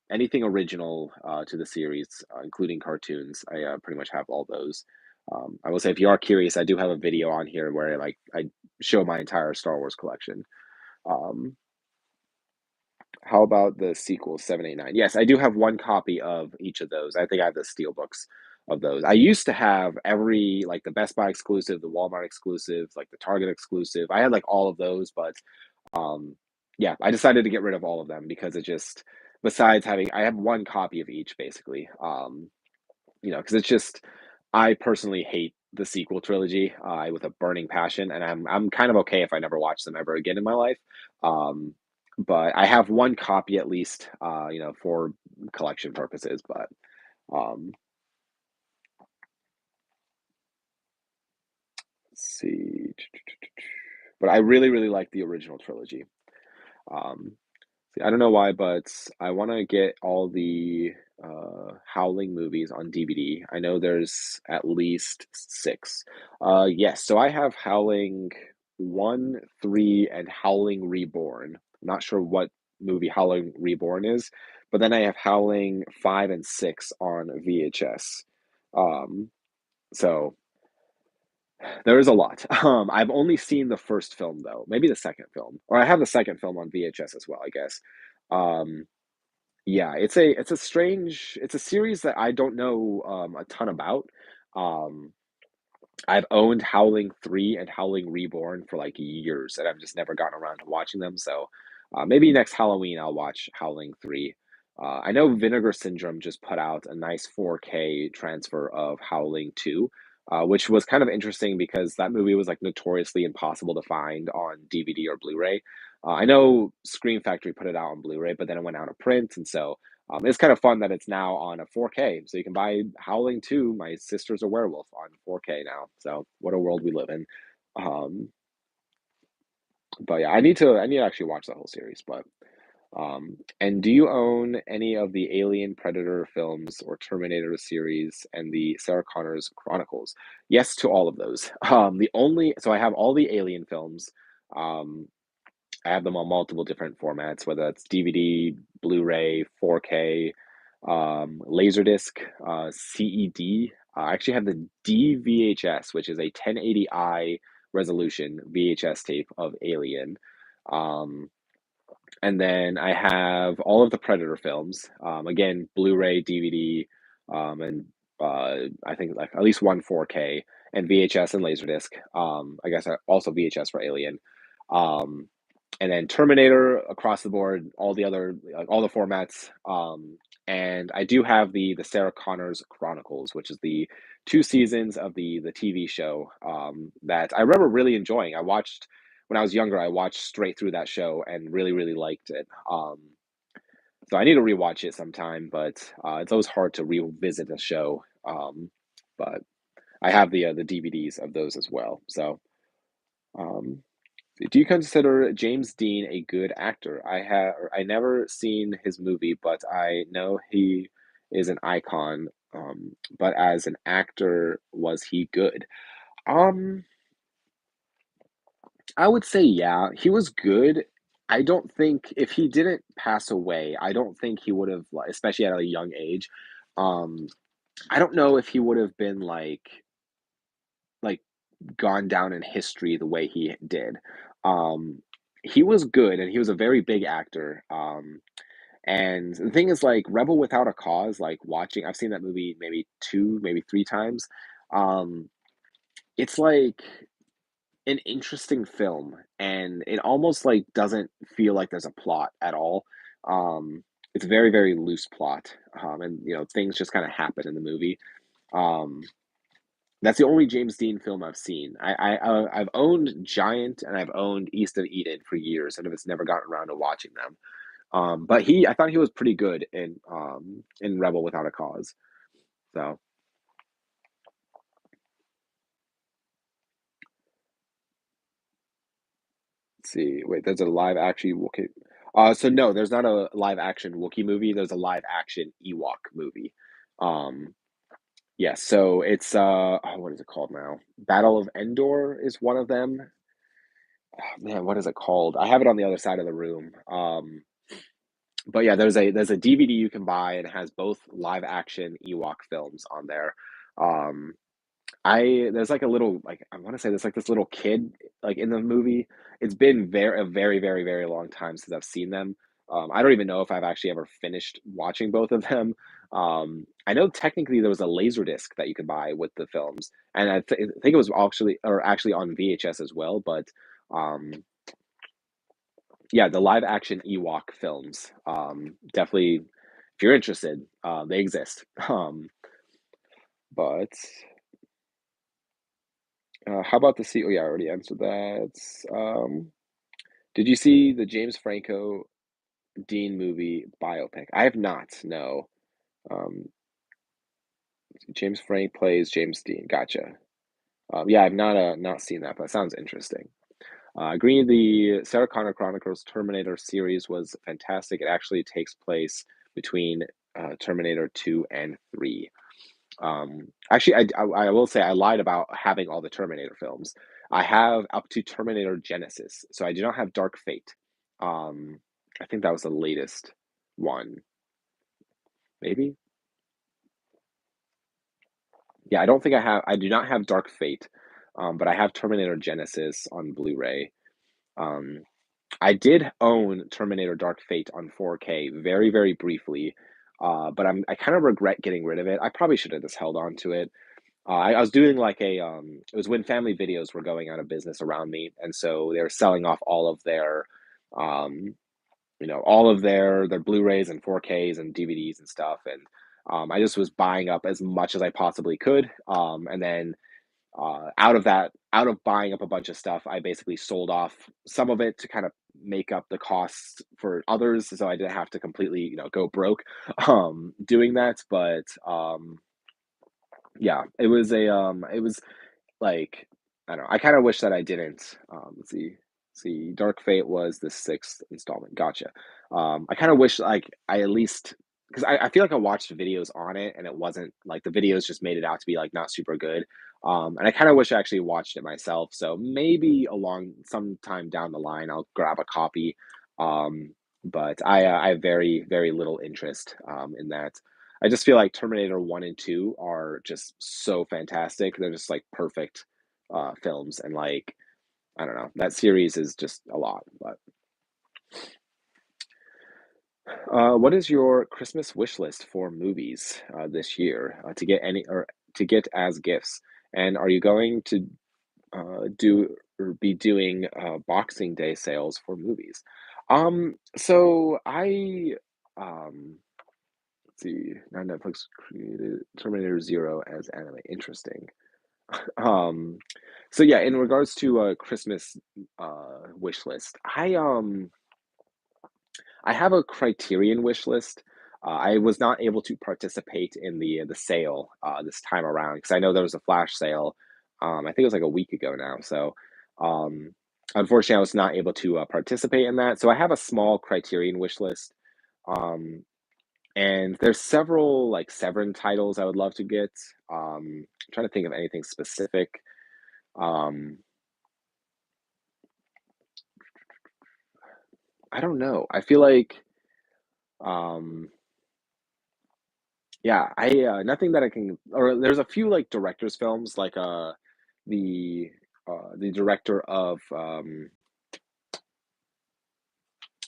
anything original to the series, including cartoons. I pretty much have all those. I will say, if you are curious, I do have a video on here where like I show my entire Star Wars collection. Um, how about the sequel 789? Yes, I do have one copy of each of those. I think I have the steel books of those. I used to have every like the Best Buy exclusive, the Walmart exclusive, like the Target exclusive. I had like all of those, but um, yeah, I decided to get rid of all of them because it just besides having I have one copy of each basically. because it's just I personally hate the sequel trilogy with a burning passion, and I'm kind of okay if I never watch them ever again in my life. Um, but I have one copy at least, for collection purposes. But um, let's see, but I really really like the original trilogy. Um, See, I don't know why, but I want to get all the Howling movies on DVD. I know there's at least six. Yes, so I have Howling 1, 3, and Howling Reborn. Not sure what movie Howling Reborn is, but then I have Howling 5 and 6 on VHS. Um, so there is a lot. I've only seen the first film though, maybe the second film, or I have the second film on VHS as well, I guess. Um, yeah, it's a series that I don't know a ton about. Um, I've owned Howling 3 and Howling Reborn for like years, and I've just never gotten around to watching them. So maybe next Halloween I'll watch Howling 3. I know Vinegar Syndrome just put out a nice 4K transfer of Howling 2, which was kind of interesting because that movie was like notoriously impossible to find on DVD or Blu-ray. I know Scream Factory put it out on Blu-ray, but then it went out of print, and so it's kind of fun that it's now on a 4K, so you can buy Howling 2, My Sister's a Werewolf on 4K now. So what a world we live in. Um, but yeah, I need to actually watch the whole series. But and do you own any of the Alien Predator films or Terminator series and the Sarah Connor's Chronicles? Yes to all of those. The only so I have all the Alien films. Um, I have them on multiple different formats, whether it's DVD, Blu-ray, 4K, Laserdisc, CED. I actually have the DVHS, which is a 1080i resolution VHS tape of Alien. Um, and then I have all of the Predator films. Again, Blu-ray, DVD, and I think like at least one 4K and VHS and Laserdisc. I guess also VHS for Alien. Um, and then Terminator across the board, all the other like, all the formats. And I do have the Sarah Connor's Chronicles, which is the 2 seasons of the TV show that I remember really enjoying. I watched when I was younger. I watched straight through that show and really really liked it. So I need to rewatch it sometime, but it's always hard to revisit a show. But I have the DVDs of those as well. So. Um, do you consider James Dean a good actor? I never seen his movie, but I know he is an icon. But as an actor, was he good? Um, I would say yeah, he was good. I don't think if he didn't pass away, I don't think he would have, like, especially at a young age. Um, I don't know if he would have been like gone down in history the way he did. Um, he was good and he was a very big actor. And the thing is, like, Rebel Without a Cause, like, I've seen that movie maybe 2, maybe 3 times. Um, it's like an interesting film, and it almost, like, doesn't feel like there's a plot at all. Um, it's a very, very loose plot, and, things just kinda happen in the movie. Um, that's the only James Dean film I've seen. I've owned Giant and I've owned East of Eden for years, and I've just never gotten around to watching them. But I thought he was pretty good in Rebel Without a Cause. So let's see. Wait, there's a live action Wookiee. So no, there's not a live action Wookiee movie. There's a live action Ewok movie. Um, yes. So it's what is it called now? Battle of Endor is one of them. Oh, man, what is it called? I have it on the other side of the room. But yeah, there's a DVD you can buy and it has both live action Ewok films on there. Um, I there's like a little like I want to say there's like this little kid like in the movie. It's been a very very very long time since I've seen them. I don't even know if I've actually ever finished watching both of them. I know technically there was a laser disc that you could buy with the films, and I think it was actually on VHS as well. But um, yeah, the live action Ewok films. Definitely, if you're interested, they exist. But how about the sea? Oh yeah, I already answered that. Did you see the James Franco Dean movie biopic? I have not. No. Um, James Frank plays James Dean. Gotcha. Yeah, I've not seen that, but it sounds interesting. I agree. The Sarah Connor Chronicles Terminator series was fantastic. It actually takes place between Terminator 2 and 3. Actually, I will say I lied about having all the Terminator films. I have up to Terminator Genesis, so I do not have Dark Fate. Um, I think that was the latest one, maybe. Yeah, I don't think I have. I do not have Dark Fate, but I have Terminator Genesis on Blu-ray. Um, I did own Terminator Dark Fate on 4K very, very briefly, but I kind of regret getting rid of it. I probably should have just held on to it. I was doing like it was when Family Videos were going out of business around me, and so they were selling off all of their, um, all of their Blu-rays and 4Ks and DVDs and stuff, and I just was buying up as much as I possibly could, and then out of buying up a bunch of stuff, I basically sold off some of it to kind of make up the costs for others, so I didn't have to completely, go broke doing that. But yeah, it was like, I don't know, I kinda wish that I didn't, let's see, Dark Fate was the 6th installment, gotcha. I kinda wish, like, I at least 'cause I feel like I watched videos on it, and it wasn't like, the videos just made it out to be, like, not super good, and I kinda wish I actually watched it myself, so maybe along sometime down the line, I'll grab a copy, but I have very, very little interest, in that. I just feel like Terminator 1 and 2 are just so fantastic. They're just, like, perfect, films, and, like, I don't know, that series is just a lot, but, what is your Christmas wish list for movies, this year, to get any or to get as gifts? And are you going to, do or be doing, Boxing Day sales for movies? So let's see, now Netflix created Terminator Zero as anime. Interesting. Um, so yeah, in regards to a Christmas wish list, I have a Criterion wish list. I was not able to participate in the sale this time around because I know there was a flash sale. I think it was like a week ago now. So um, unfortunately, I was not able to participate in that. So I have a small Criterion wish list. Um, and there's several like Severin titles I would love to get. I'm trying to think of anything specific. Um, I don't know. I feel like, um, yeah, I nothing that I can. Or there's a few like directors' films, like the the director of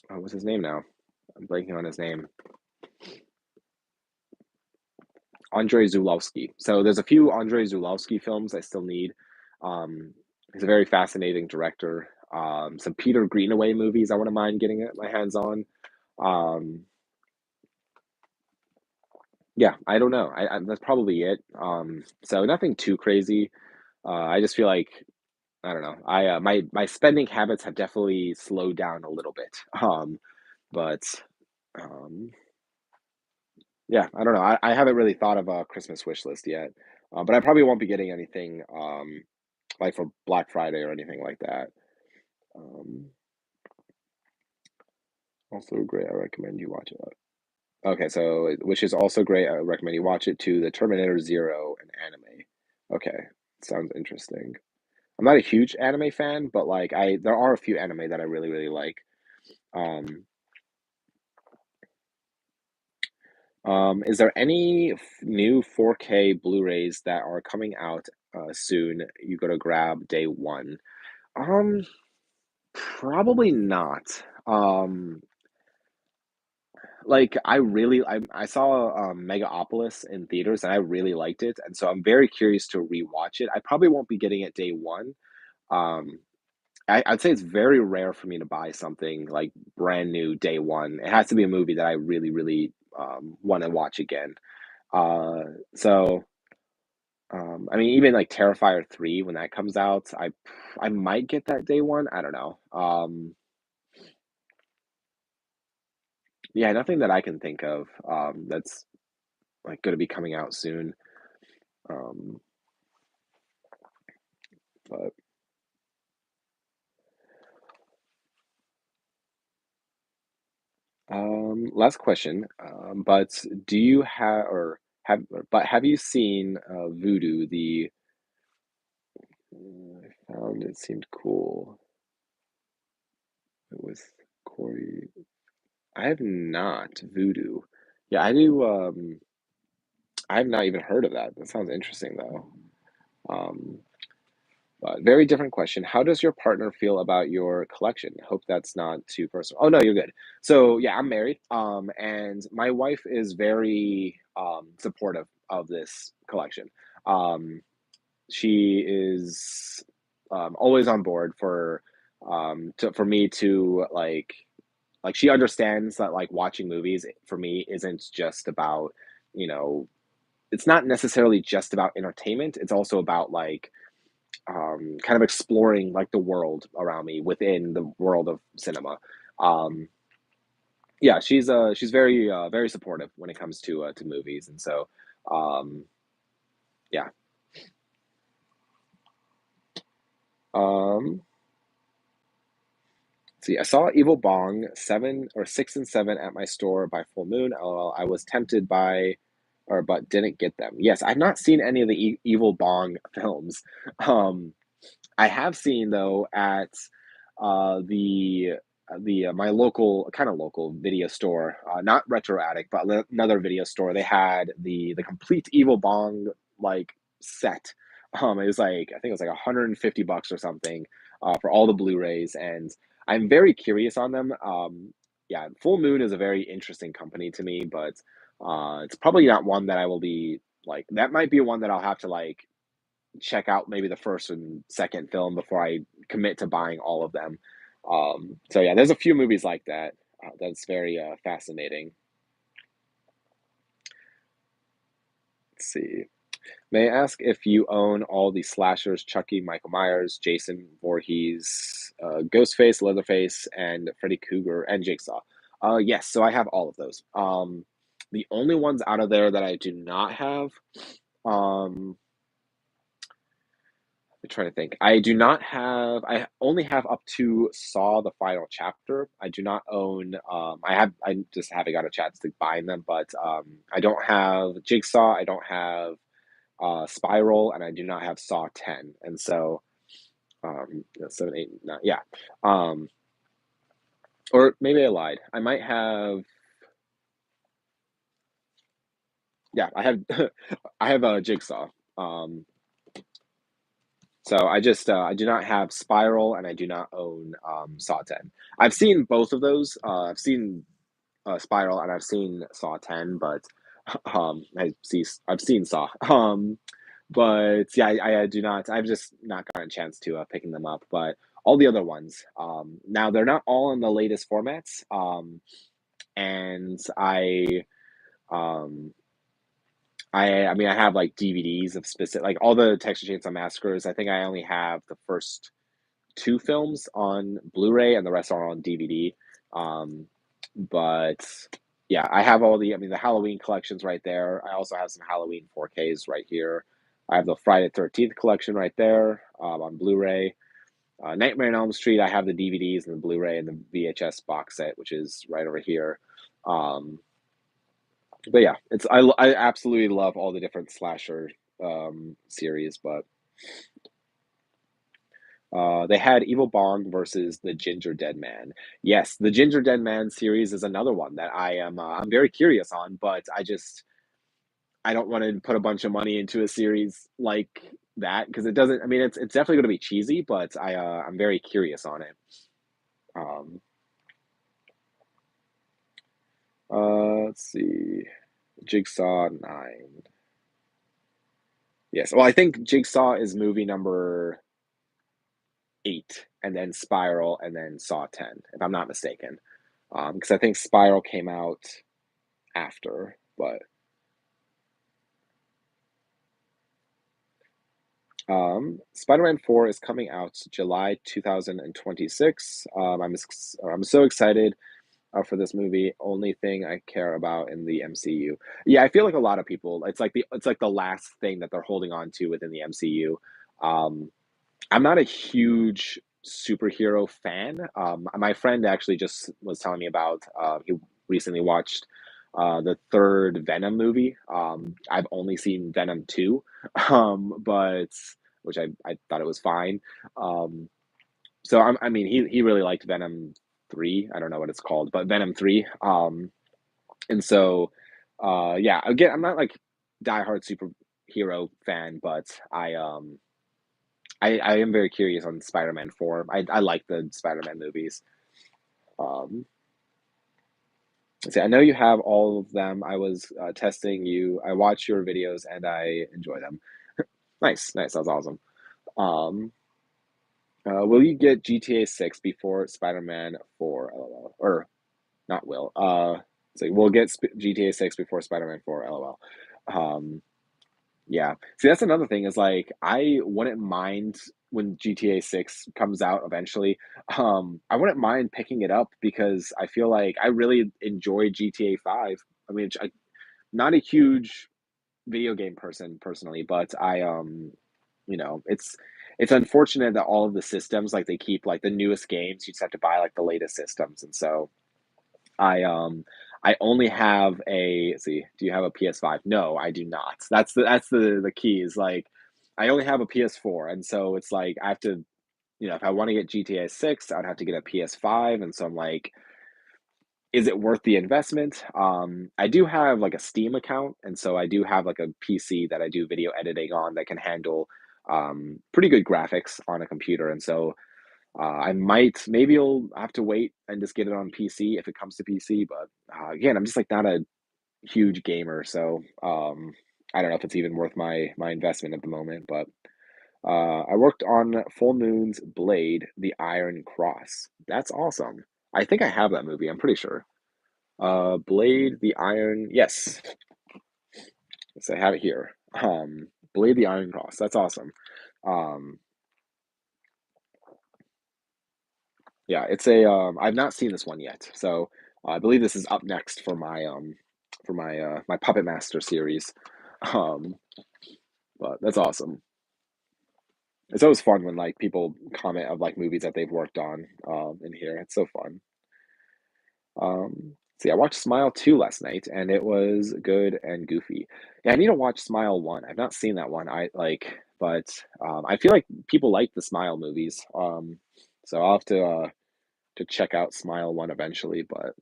what's his name now? I'm blanking on his name. Andrei Zulawski. So there's a few Andrei Zulawski films I still need. Um, he's a very fascinating director. Some Peter Greenaway movies I wouldn't mind getting my hands on. Um, yeah, I don't know. That's probably it. So nothing too crazy. I just feel like I don't know. My spending habits have definitely slowed down a little bit. But um, yeah, I don't know. I haven't really thought of a Christmas wish list yet. But I probably won't be getting anything like for Black Friday or anything like that. Um, also great. I recommend you watch it. Okay, so which is also great. I recommend you watch it too. The Terminator Zero and anime. Okay, sounds interesting. I'm not a huge anime fan, but like there are a few anime that I really really like. Um, is there any new 4K Blu-rays that are coming out soon? You go to grab day one. Um, Probably not. Um, like I saw Megapolis in theaters and I really liked it, and so I'm very curious to rewatch it. I probably won't be getting it day one. Um, I'd say it's very rare for me to buy something like brand new day one. It has to be a movie that I really, really want to watch again. Uh, so I mean, even like Terrifier 3 when that comes out, I might get that day one. I don't know. Yeah, nothing that I can think of that's like going to be coming out soon. Um, but last question. But do you have or have but have you seen Voodoo? I found it seemed cool. It was Corey. I have not Voodoo. Yeah, I do. I have not even heard of that. That sounds interesting though. Um, but very different question. How does your partner feel about your collection? Hope that's not too personal. Oh no, you're good. So yeah, I'm married. And my wife is very supportive of this collection. Um, she is always on board for me to like she understands that like watching movies for me isn't just about you know it's not necessarily just about entertainment. It's also about like kind of exploring like the world around me within the world of cinema. Um, yeah, she's very very supportive when it comes to movies, and so um, yeah. Um, see, I saw Evil Bong 7 or 6 and 7 at my store by Full Moon. LOL. I was tempted by, or but didn't get them. Yes, I've not seen any of the Evil Bong films. Um, I have seen though at the my local kind of local video store, not Retro Attic, but another video store. They had the complete Evil Bong like set. It was like I think it was like $150 or something for all the Blu-rays, and I'm very curious on them. Yeah, Full Moon is a very interesting company to me, but it's probably not one that I will be like. That might be one that I'll have to like check out maybe the first and second film before I commit to buying all of them. So yeah, there's a few movies like that. That's very fascinating. Let's see. May I ask if you own all the slashers: Chucky, Michael Myers, Jason Voorhees, Ghostface, Leatherface, and Freddy Krueger, and Jigsaw? Yes, so I have all of those. The only ones out of there that I do not have, um, I'm trying to think. I do not have. I only have up to Saw the Final Chapter. I do not own. I have. I just haven't got a chance to buy them, but I don't have Jigsaw. I don't have Spiral, and I do not have Saw 10. And so 7, 8, 9. Yeah. Um, or maybe I lied. I might have. Yeah, I have. I have a Jigsaw. Um, so I do not have Spiral, and I do not own Saw 10. I've seen both of those. I've seen Spiral and I've seen Saw 10, but I've seen Saw. But yeah, I do not. I've just not gotten a chance to picking them up. But all the other ones, now they're not all in the latest formats. And um, I mean, I have like DVDs of specific, like all the Texas Chainsaw Massacres. I think I only have the first two films on Blu-ray, and the rest are on DVD. Um, but yeah, I have all the. I mean, the Halloween collections right there. I also have some Halloween 4Ks right here. I have the Friday 13th collection right there on Blu-ray. Nightmare on Elm Street. I have the DVDs and the Blu-ray and the VHS box set, which is right over here. Um, but yeah, I absolutely love all the different slasher series, but they had Evil Bong versus the Ginger Dead Man. Yes, the Ginger Dead Man series is another one that I'm very curious on, but I don't want to put a bunch of money into a series like that because it doesn't. I mean, it's definitely going to be cheesy, but I'm very curious on it. Um, let's see, Jigsaw 9. Yes, well, I think Jigsaw is movie number 8, and then Spiral, and then Saw 10, if I'm not mistaken. Because I think Spiral came out after, but Spider-Man 4 is coming out July 2026. I'm so excited for this movie. Only thing I care about in the MCU. Yeah, I feel like a lot of people. It's like the last thing that they're holding on to within the MCU. Um, I'm not a huge superhero fan. My friend actually just was telling me about. He recently watched the third Venom movie. I've only seen Venom 2, but which I thought it was fine. Um, so I mean, he really liked Venom 3. I don't know what it's called, but Venom 3. And so, yeah, again, I'm not like diehard superhero fan, but I am very curious on Spider-Man 4. I like the Spider-Man movies. Um, let's see, I know you have all of them. I was testing you. I watch your videos and I enjoy them. Nice, nice. That's awesome. Um, will you get GTA 6 before Spider-Man 4? LOL. Or not will. So we'll get GTA 6 before Spider-Man 4. LOL. Um, Yeah. See, that's another thing is like I wouldn't mind when GTA 6 comes out eventually. I wouldn't mind picking it up because I feel like I really enjoy GTA 5. I mean, I'm not a huge video game person personally, but it's unfortunate that all of the systems like they keep like the newest games, you just have to buy like the latest systems. And so I only have a see, do you have a PS5? No, I do not. That's the key is like I only have a PS4 and so it's like I have to, if I want to get GTA 6, I'd have to get a PS5 and so I'm like is it worth the investment? I do have like a Steam account and so I do have like a PC that I do video editing on that can handle pretty good graphics on a computer and so maybe you'll have to wait and just get it on PC if it comes to PC. But again, I'm just like not a huge gamer, so I don't know if it's even worth my investment at the moment. But I worked on Full Moon's Blade: The Iron Cross. That's awesome. I think I have that movie. I'm pretty sure. Blade: The Iron. Yes, yes, I have it here. Blade: The Iron Cross. That's awesome. Um, Yeah, it's a I've not seen this one yet. So I believe this is up next for my Puppet Master series. Um, but that's awesome. It's always fun when like people comment of like movies that they've worked on in here. It's so fun. See, I watched Smile 2 last night and it was good and goofy. Yeah, I need to watch Smile 1. I've not seen that one. But I feel like people like the Smile movies. So I'll have to check out Smile 1 eventually, but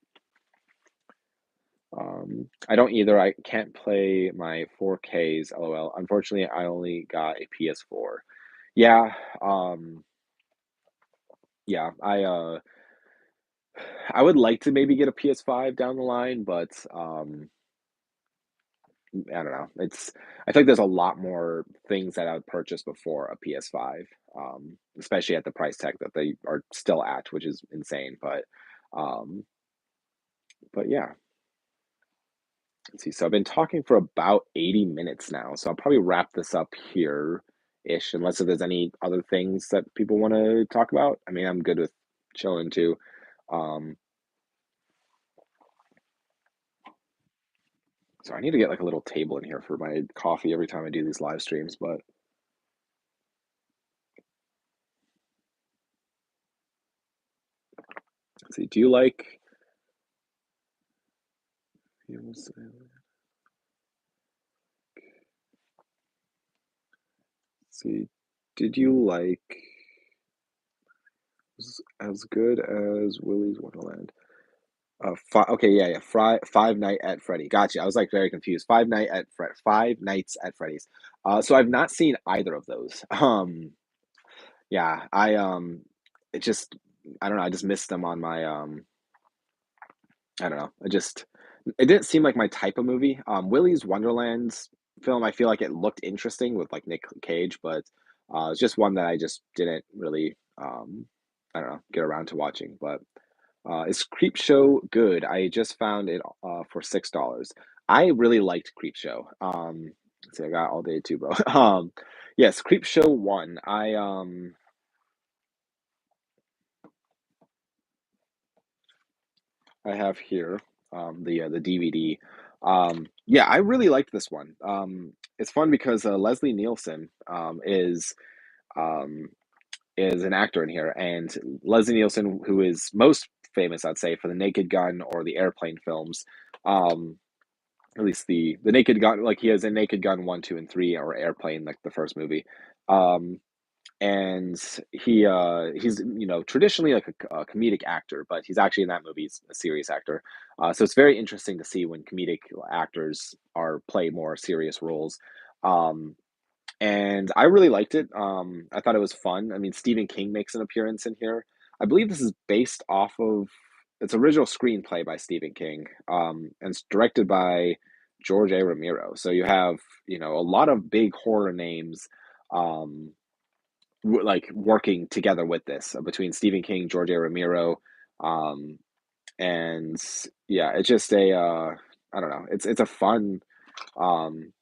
I don't either. I can't play my 4Ks, LOL. Unfortunately, I only got a PS4. Yeah, um, yeah, I would like to maybe get a PS5 down the line, but I don't know. I think there's a lot more things that I would purchase before a PS5, especially at the price tag that they are still at, which is insane. Um, but yeah, let's see. So I've been talking for about 80 minutes now, so I'll probably wrap this up here ish, unless if there's any other things that people want to talk about. I mean, I'm good with chilling too. Um, so I need to get like a little table in here for my coffee every time I do these live streams. But let's see, do you like? Let's see, did you like as good as Willy's Wonderland? Okay, yeah, yeah. Five Night at Freddy. Gotcha. I was like very confused. Five Nights at Freddy's. So I've not seen either of those. Yeah, it just, I don't know. I just missed them on my, I don't know. It didn't seem like my type of movie. Willy's Wonderland's film, I feel like it looked interesting with like Nick Cage, but it's just one that I just didn't really, I don't know, get around to watching. But is Creepshow good? I just found it for $6. I really liked Creepshow. let's see, I got all day too, bro. Yes, Creep Show 1. I have here the DVD. Yeah, I really liked this one. It's fun because Leslie Nielsen um, is an actor in here, and Leslie Nielsen, who is most famous, I'd say, for the Naked Gun or the Airplane films. Um, at least the Naked Gun, like he has a Naked Gun 1, 2, and 3, or Airplane, like the first movie. Um, and he's traditionally like a comedic actor, but he's actually in that movie he's a serious actor. So it's very interesting to see when comedic actors are play more serious roles. Um, and I really liked it. I thought it was fun. I mean, Stephen King makes an appearance in here. I believe this is based off of its original screenplay by Stephen King, and it's directed by George A. Romero. So you have a lot of big horror names, um, like working together with this between Stephen King, George A. Romero, um, and yeah, it's just a I don't know. It's a fun um,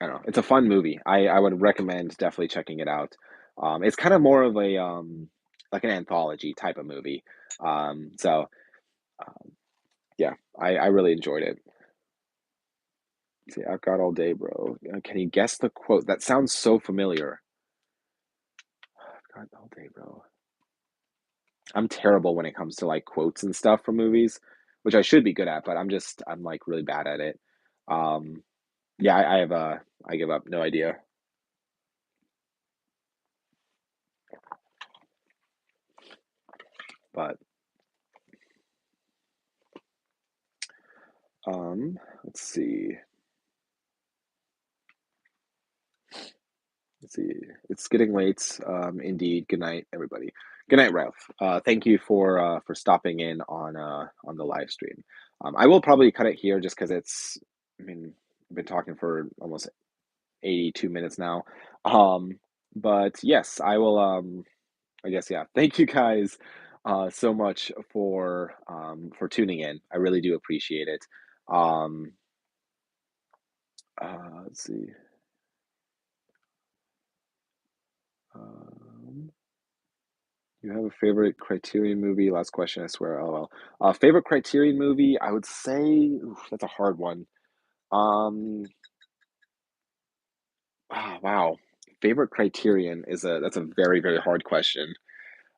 I don't know. It's a fun movie. I would recommend definitely checking it out. It's kind of more of a like an anthology type of movie. So um, yeah, I really enjoyed it. See, I've got all day, bro. Can you guess the quote? That sounds so familiar. I've got all day, bro. I'm terrible when it comes to like quotes and stuff from movies, which I should be good at, but I'm like really bad at it. Um, yeah, I give up. No idea. But let's see. Let's see. It's getting late. Indeed. Good night, everybody. Good night, Ralph. Thank you for stopping in on the live stream. I will probably cut it here just because it's. I mean, I've been talking for almost 82 minutes now. Um, but yes, I will. I guess yeah. Thank you guys so much for tuning in. I really do appreciate it. Um, let's see. Um, You have a favorite Criterion movie? Last question, I swear. Oh well. Favorite Criterion movie? I would say that's a hard one. Um, wow. Favorite Criterion is a that's a very very hard question.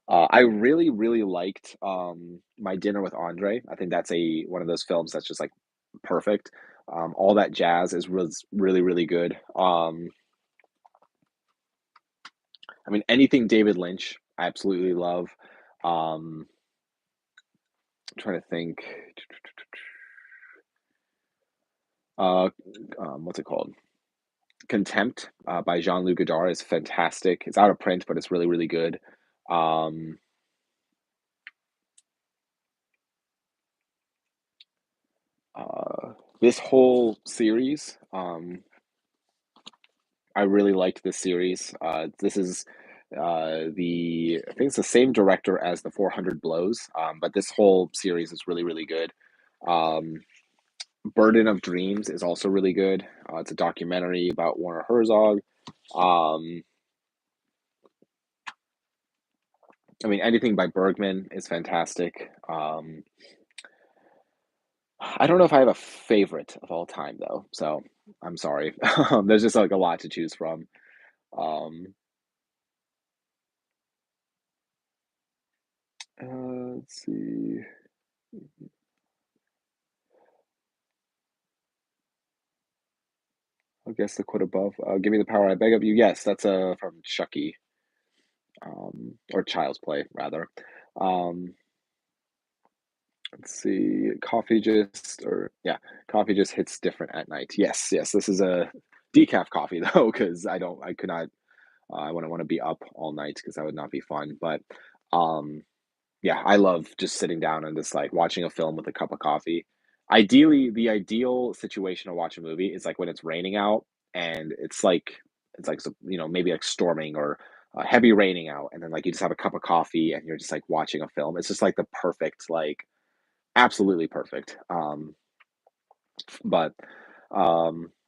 I really really liked My Dinner with Andre. I think that's a one of those films that's just like perfect. All That Jazz was really really good. I mean anything David Lynch, I absolutely love. I'm trying to think. Uh, what's it called? Contempt by Jean-Luc Godard is fantastic. It's out of print, but it's really, really good. Um, uh, this whole series, I really liked this series. This is I think it's the same director as the 400 Blows, but this whole series is really, really good. Um, Burden of Dreams is also really good. It's a documentary about Werner Herzog. Um, I mean, anything by Bergman is fantastic. I don't know if I have a favorite of all time though, so I'm sorry. There's just like a lot to choose from. Um, let's see. I guess the quote above. Give me the power, I beg of you. Yes, that's from Chucky, or Child's Play rather. Um, let's see. Coffee just hits different at night. Yes, yes. This is a decaf coffee though, because I could not. I wouldn't want to be up all night because that would not be fun. But um, yeah, I love just sitting down and just like watching a film with a cup of coffee. Ideally, the ideal situation to watch a movie is like when it's raining out and it's like maybe like storming or heavy raining out, and then like you just have a cup of coffee and you're just like watching a film. It's just like the perfect, like absolutely perfect. But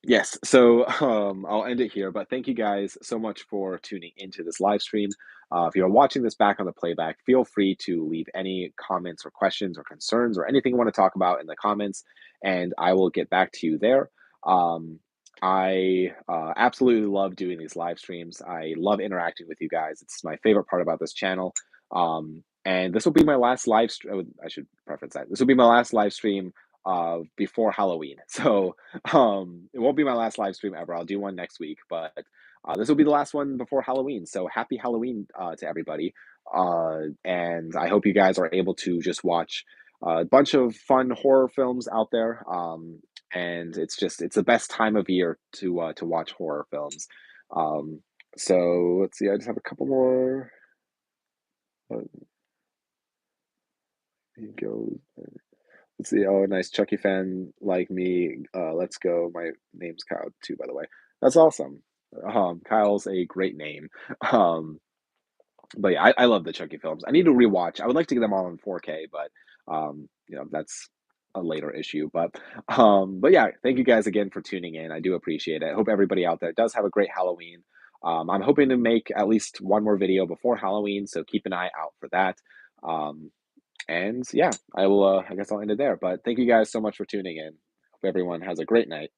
Yes, so I'll end it here, but thank you guys so much for tuning into this live stream. If you're watching this back on the playback, feel free to leave any comments or questions or concerns or anything you want to talk about in the comments, and I will get back to you there. Um, I absolutely love doing these live streams. I love interacting with you guys. It's my favorite part about this channel. And this will be my last live stream. I should preference that. This will be my last live stream before Halloween. So it won't be my last live stream ever. I'll do one next week, but this will be the last one before Halloween. So happy Halloween to everybody. And I hope you guys are able to just watch a bunch of fun horror films out there. And it's the best time of year to watch horror films. Um, so let's see. I just have a couple more. Uh, here goes. Let's see. Oh, nice Chucky fan like me. Let's go. My name's Kyle too, by the way. That's awesome. Kyle's a great name. Um, but yeah, I love the Chucky films. I need to rewatch. I would like to get them all in 4K, but that's a later issue. But yeah, thank you guys again for tuning in. I do appreciate it. I hope everybody out there does have a great Halloween. I'm hoping to make at least one more video before Halloween, so keep an eye out for that. Um, and yeah, I will. I guess I'll end it there. But thank you guys so much for tuning in. Hope everyone has a great night.